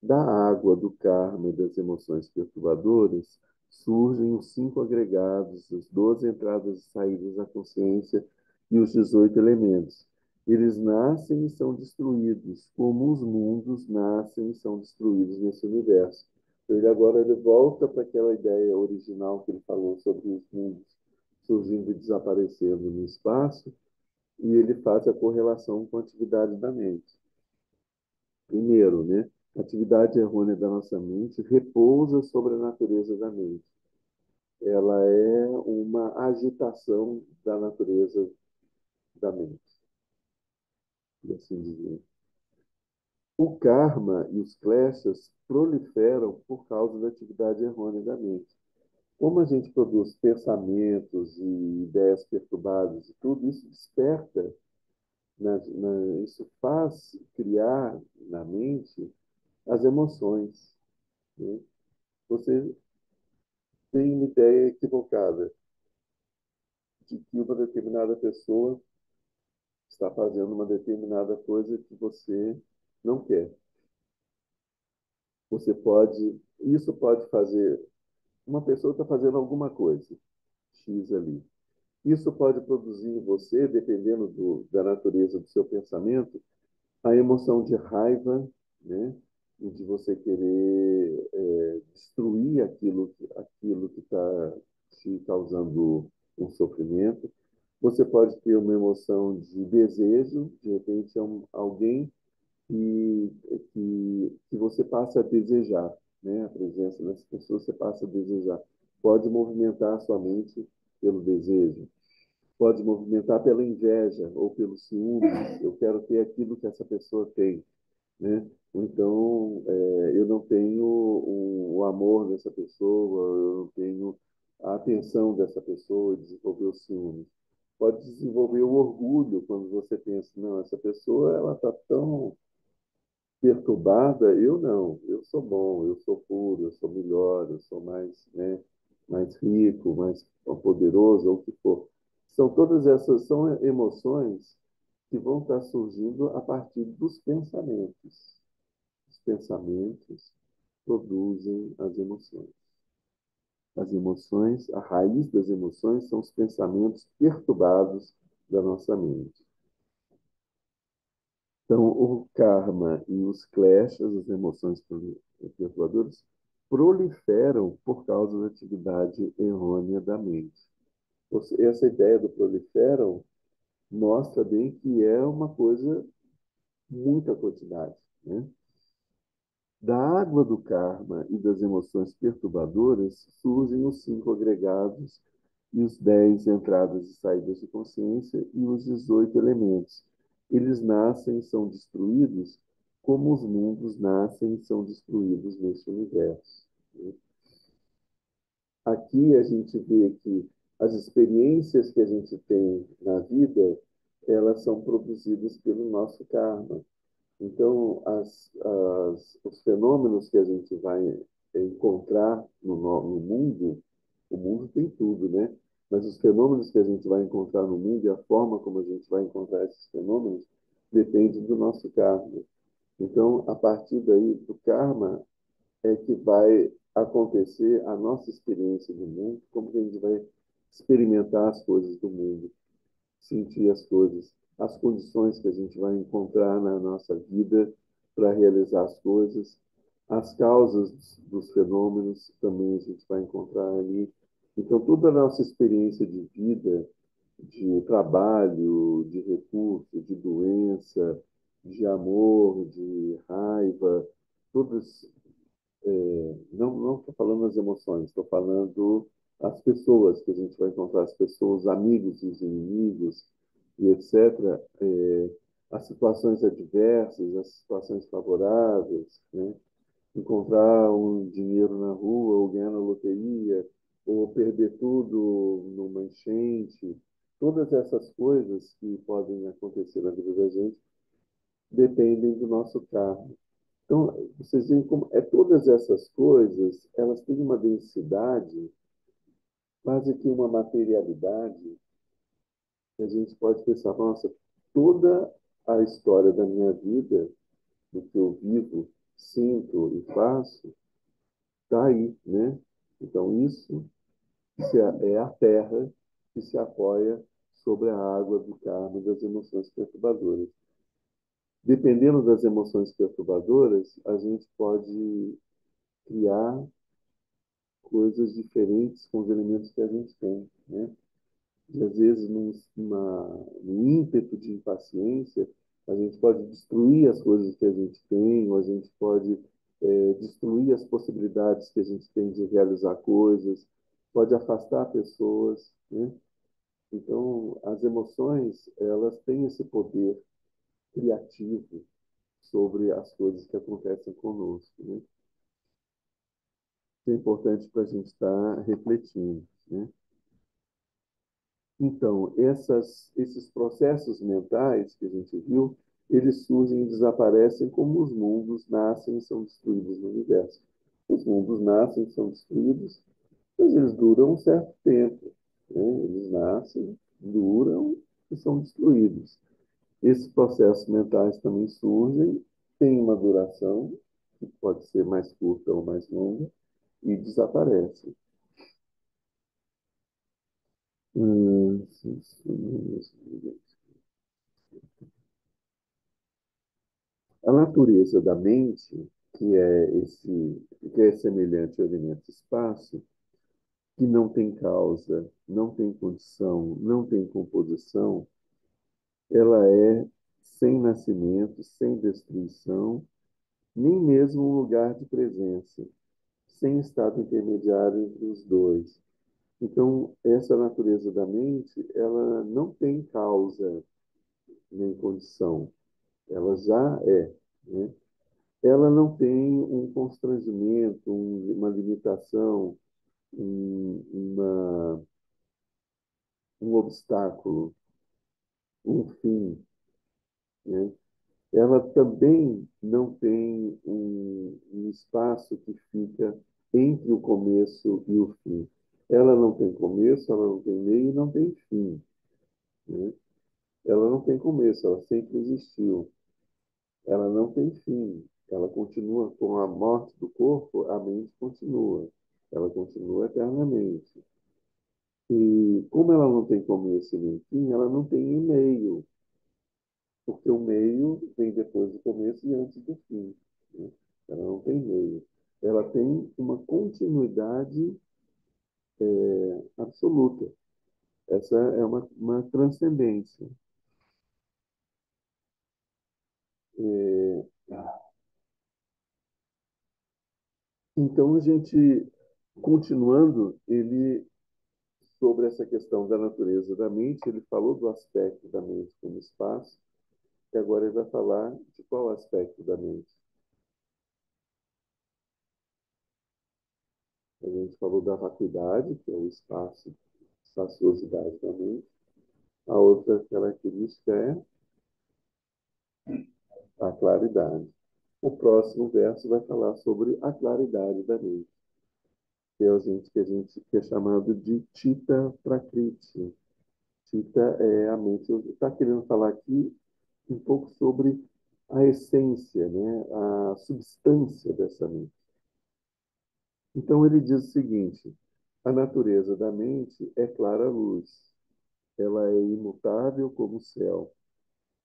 Da água, do karma e das emoções perturbadoras surgem os 5 agregados, as 12 entradas e saídas da consciência e os 18 elementos. Eles nascem e são destruídos, como os mundos nascem e são destruídos nesse universo. Então, ele volta para aquela ideia original que ele falou sobre os mundos, surgindo e desaparecendo no espaço, e ele faz a correlação com a atividade da mente. Primeiro, né, a atividade errônea da nossa mente repousa sobre a natureza da mente. Ela é uma agitação da natureza da mente, por assim dizer. O karma e os kleshas proliferam por causa da atividade errônea da mente. Como a gente produz pensamentos e ideias perturbadas e tudo, isso desperta, isso faz criar na mente as emoções, né? Você tem uma ideia equivocada de que uma determinada pessoa está fazendo uma determinada coisa que você não quer. Isso pode fazer, uma pessoa está fazendo alguma coisa, X ali. Isso pode produzir em você, dependendo da natureza do seu pensamento, a emoção de raiva, né? E de você querer destruir aquilo que está te causando um sofrimento. Você pode ter uma emoção de desejo, de repente é alguém que, que você passa a desejar, né? A presença dessa pessoa você passa a desejar. Pode movimentar a sua mente pelo desejo, pode movimentar pela inveja ou pelo ciúme. Eu quero ter aquilo que essa pessoa tem, né? Ou então, eu não tenho o amor dessa pessoa, eu não tenho a atenção dessa pessoa, e desenvolver o ciúme. Pode desenvolver o orgulho quando você pensa, não, essa pessoa ela está tão perturbada, eu não, eu sou bom, eu sou puro, eu sou melhor, eu sou mais, né, mais rico, mais poderoso, ou o que for. São todas essas são emoções que vão estar surgindo a partir dos pensamentos. Os pensamentos produzem as emoções. As emoções, a raiz das emoções são os pensamentos perturbados da nossa mente. Então, o karma e os kleshas, as emoções perturbadoras, proliferam por causa da atividade errônea da mente. Essa ideia do proliferam mostra bem que é uma coisa muita quantidade, né? Da água do karma e das emoções perturbadoras surgem os 5 agregados e os 10 entradas e saídas de consciência e os 18 elementos. Eles nascem e são destruídos como os mundos nascem e são destruídos neste universo, né? Aqui a gente vê que as experiências que a gente tem na vida, elas são produzidas pelo nosso karma. Então, os fenômenos que a gente vai encontrar no mundo, o mundo tem tudo, né? Mas os fenômenos que a gente vai encontrar no mundo e a forma como a gente vai encontrar esses fenômenos depende do nosso karma. Então, a partir daí, do karma, é que vai acontecer a nossa experiência do mundo, como que a gente vai experimentar as coisas do mundo, sentir as coisas, as condições que a gente vai encontrar na nossa vida para realizar as coisas, as causas dos fenômenos também a gente vai encontrar ali. Então, toda a nossa experiência de vida, de trabalho, de recurso, de doença, de amor, de raiva, todas, não estou falando das emoções, estou falando as pessoas que a gente vai encontrar, as pessoas, os amigos e os inimigos, e etc., as situações adversas, as situações favoráveis, né? Encontrar um dinheiro na rua, ou ganhar na loteria, ou perder tudo numa enchente, todas essas coisas que podem acontecer na vida da gente dependem do nosso karma. Então, vocês veem como todas essas coisas, elas têm uma densidade, quase que uma materialidade, que a gente pode pensar, nossa, toda a história da minha vida, do que eu vivo, sinto e faço, está aí, né? Então, isso é a terra que se apoia sobre a água do karma e das emoções perturbadoras. Dependendo das emoções perturbadoras, a gente pode criar coisas diferentes com os elementos que a gente tem, né? E, às vezes, num ímpeto de impaciência, a gente pode destruir as coisas que a gente tem, ou a gente pode destruir as possibilidades que a gente tem de realizar coisas, pode afastar pessoas, né? Então, as emoções, elas têm esse poder criativo sobre as coisas que acontecem conosco, né? Isso é importante para a gente estar refletindo, né? Então, esses processos mentais que a gente viu, eles surgem e desaparecem como os mundos nascem e são destruídos no universo. Os mundos nascem e são destruídos, mas eles duram um certo tempo, né? Eles nascem, duram e são destruídos. Esses processos mentais também surgem, têm uma duração, que pode ser mais curta ou mais longa, e desaparecem. Sim, sim. A natureza da mente, que é semelhante ao elemento-espaço, que não tem causa, não tem condição, não tem composição, ela é sem nascimento, sem destruição, nem mesmo um lugar de presença, sem estado intermediário entre os dois. Então, essa natureza da mente, ela não tem causa nem condição, ela já é, né? Ela não tem um constrangimento, uma limitação, um obstáculo, um fim, né? Ela também não tem um espaço que fica entre o começo e o fim. Ela não tem começo, ela não tem meio e não tem fim, né? Ela não tem começo, ela sempre existiu. Ela não tem fim. Ela continua com a morte do corpo, a mente continua. Ela continua eternamente. E como ela não tem começo nem fim, ela não tem meio, porque o meio vem depois do começo e antes do fim, né? Ela não tem meio. Ela tem uma continuidade absoluta. Essa é uma transcendência. É, então, a gente, continuando, ele, sobre essa questão da natureza da mente, ele falou do aspecto da mente como espaço, e agora ele vai falar de qual aspecto da mente. A gente falou da vacuidade, que é o espaço, espaciosidade da mente. A outra característica é a claridade. O próximo verso vai falar sobre a claridade da mente, que é chamado de Chitta Prakriti. Chitta é a mente. Está querendo falar aqui um pouco sobre a essência, né? A substância dessa mente. Então ele diz o seguinte: a natureza da mente é clara luz. Ela é imutável como o céu.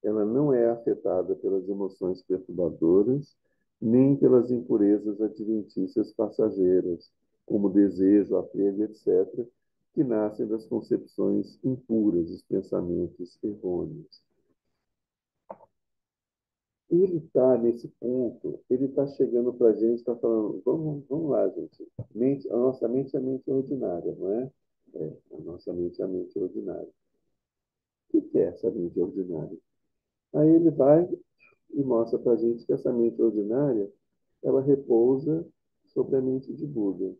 Ela não é afetada pelas emoções perturbadoras, nem pelas impurezas adventícias passageiras, como desejo, apego, etc., que nascem das concepções impuras, dos pensamentos errôneos. Ele está nesse ponto, ele está chegando para a gente, está falando, vamos lá, gente. A nossa mente é a mente ordinária, não é? A nossa mente é a mente ordinária. O que é essa mente ordinária? Aí ele vai e mostra para a gente que essa mente ordinária, ela repousa sobre a mente de Buda.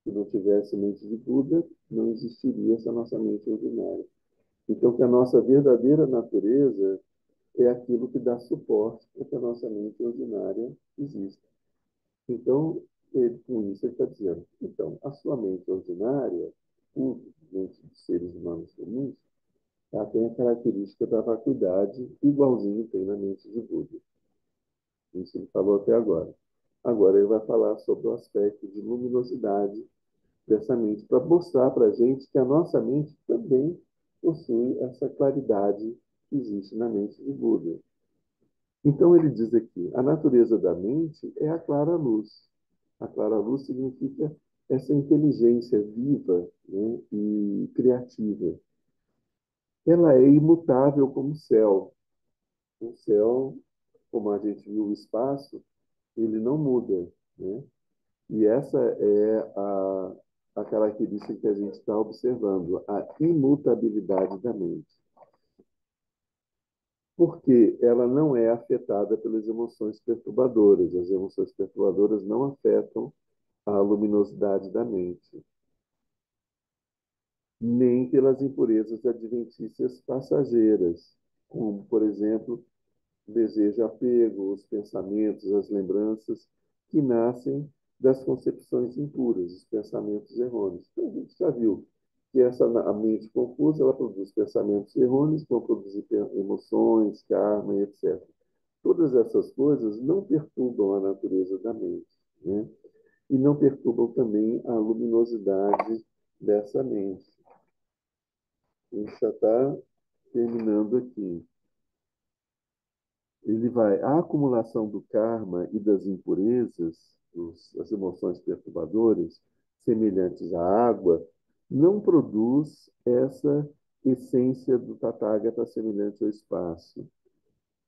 Se não tivesse mente de Buda, não existiria essa nossa mente ordinária. Então, que a nossa verdadeira natureza é aquilo que dá suporte para que a nossa mente ordinária exista. Então, com isso, ele está dizendo, então, a sua mente ordinária, mente dos seres humanos comuns, ela tem a característica da vacuidade, igualzinho tem na mente de Buda. Isso ele falou até agora. Agora ele vai falar sobre o aspecto de luminosidade dessa mente, para mostrar para a gente que a nossa mente também possui essa claridade que existe na mente de Buda. Então ele diz aqui, a natureza da mente é a clara luz. A clara luz significa essa inteligência viva, né, e criativa. Ela é imutável como o céu. O céu, como a gente viu o espaço, ele não muda, né? E essa é a característica que a gente está observando, a imutabilidade da mente. Porque ela não é afetada pelas emoções perturbadoras. As emoções perturbadoras não afetam a luminosidade da mente, nem pelas impurezas adventícias passageiras, como, por exemplo, o desejo, apego, os pensamentos, as lembranças que nascem das concepções impuras, os pensamentos errôneos. Então, a gente já viu que a mente confusa ela produz pensamentos errôneos, vão produzir emoções, karma, e etc. Todas essas coisas não perturbam a natureza da mente, né? E não perturbam também a luminosidade dessa mente. A gente já está terminando aqui. Ele vai, a acumulação do karma e das impurezas, as emoções perturbadoras, semelhantes à água, não produz essa essência do Tathagata semelhante ao espaço.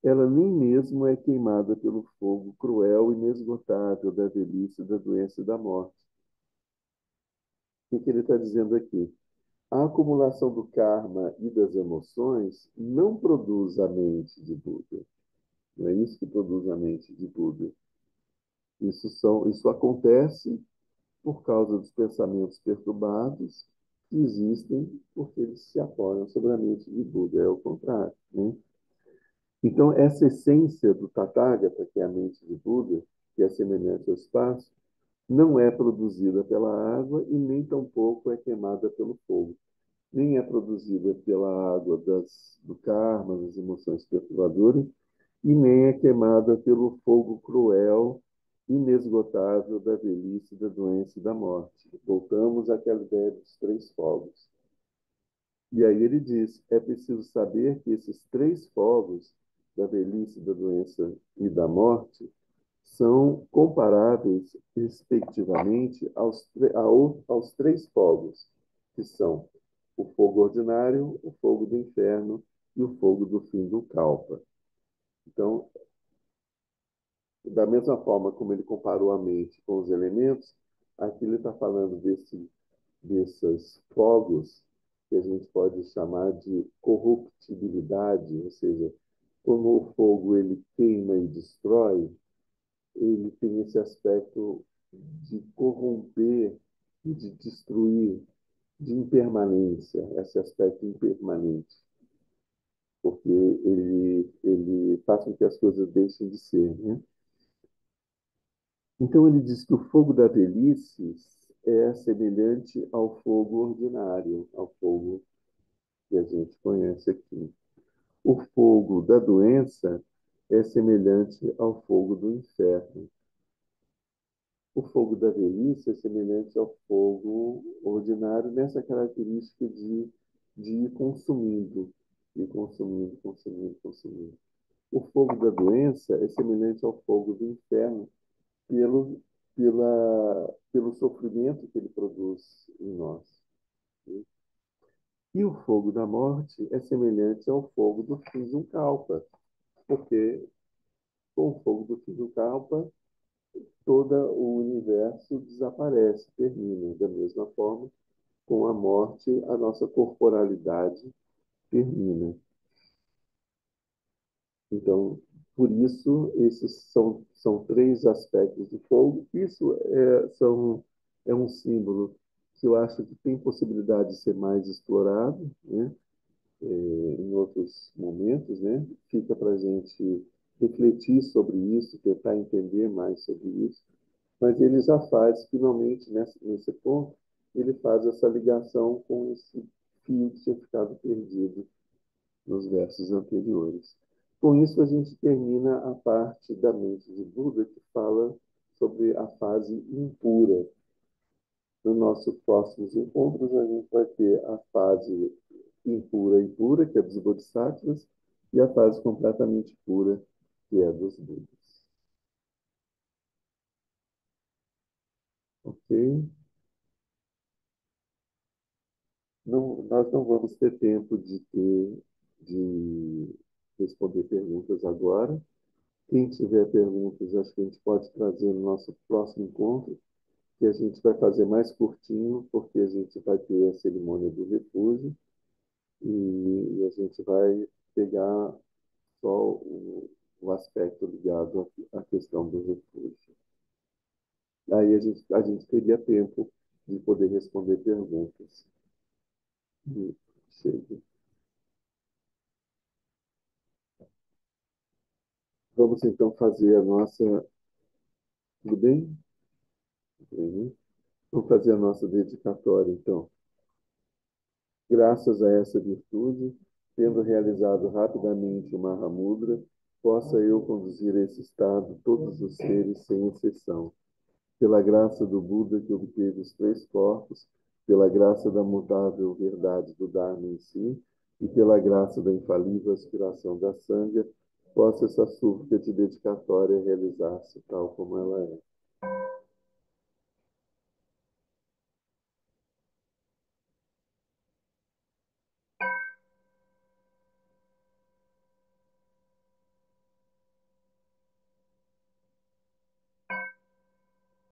Ela nem mesmo é queimada pelo fogo cruel e inesgotável da velhice, da doença e da morte. O que ele está dizendo aqui? A acumulação do karma e das emoções não produz a mente de Buda. Não é isso que produz a mente de Buda. Isso acontece por causa dos pensamentos perturbados que existem porque eles se apoiam sobre a mente de Buda. É o contrário, né? Então, essa essência do Tathagata, que é a mente de Buda, que é semelhante ao espaço, não é produzida pela água e nem tampouco é queimada pelo fogo. Nem é produzida pela água do karma, das emoções perturbadoras, e nem é queimada pelo fogo cruel, inesgotável da velhice, da doença e da morte. Voltamos àquela ideia dos três fogos. E aí ele diz: é preciso saber que esses três fogos, da velhice, da doença e da morte, são comparáveis, respectivamente, aos três fogos, que são o fogo ordinário, o fogo do inferno e o fogo do fim do Kalpa. Então, da mesma forma como ele comparou a mente com os elementos, aqui ele está falando desses fogos que a gente pode chamar de corruptibilidade, ou seja, como o fogo ele queima e destrói, ele tem esse aspecto de corromper e de destruir, de impermanência, esse aspecto impermanente, porque ele faz com que as coisas deixem de ser, né? Então ele diz que o fogo da velhice é semelhante ao fogo ordinário, ao fogo que a gente conhece aqui. O fogo da doença é semelhante ao fogo do inferno. O fogo da velhice é semelhante ao fogo ordinário nessa característica de ir consumindo, e consumindo, consumindo, consumindo. O fogo da doença é semelhante ao fogo do inferno pelo, pelo sofrimento que ele produz em nós. E o fogo da morte é semelhante ao fogo do Fijukalpa, porque com o fogo do Fijukalpa todo o universo desaparece, termina. Da mesma forma, com a morte, a nossa corporalidade termina. Então, por isso, esses são três aspectos do fogo. Isso é um símbolo que eu acho que tem possibilidade de ser mais explorado, né? Em outros momentos, né? Fica para a gente refletir sobre isso, tentar entender mais sobre isso. Mas ele já faz, finalmente, nesse ponto, ele faz essa ligação com esse fio que tinha ficado perdido nos versos anteriores. Com isso, a gente termina a parte da mente de Buda que fala sobre a fase impura. No nosso próximos encontros, a gente vai ter a fase impura e pura, que é dos Bodhisattvas, e a fase completamente pura, que é dos Budas. Ok? não, nós não vamos ter tempo de responder perguntas agora. Quem tiver perguntas, acho que a gente pode trazer no nosso próximo encontro, que a gente vai fazer mais curtinho, porque a gente vai ter a cerimônia do refúgio e a gente vai pegar só o aspecto ligado à questão do refúgio. Aí a gente teria tempo de poder responder perguntas. E chega. Vamos então fazer a nossa. Tudo bem? Tudo bem, né? Vamos fazer a nossa dedicatória, então. Graças a essa virtude, tendo realizado rapidamente o Mahamudra, possa eu conduzir a esse estado todos os seres sem exceção. Pela graça do Buda que obteve os três corpos, pela graça da mutável verdade do Dharma em si, e pela graça da infalível aspiração da Sangha, possa essa súplica de dedicatória realizar-se tal como ela é.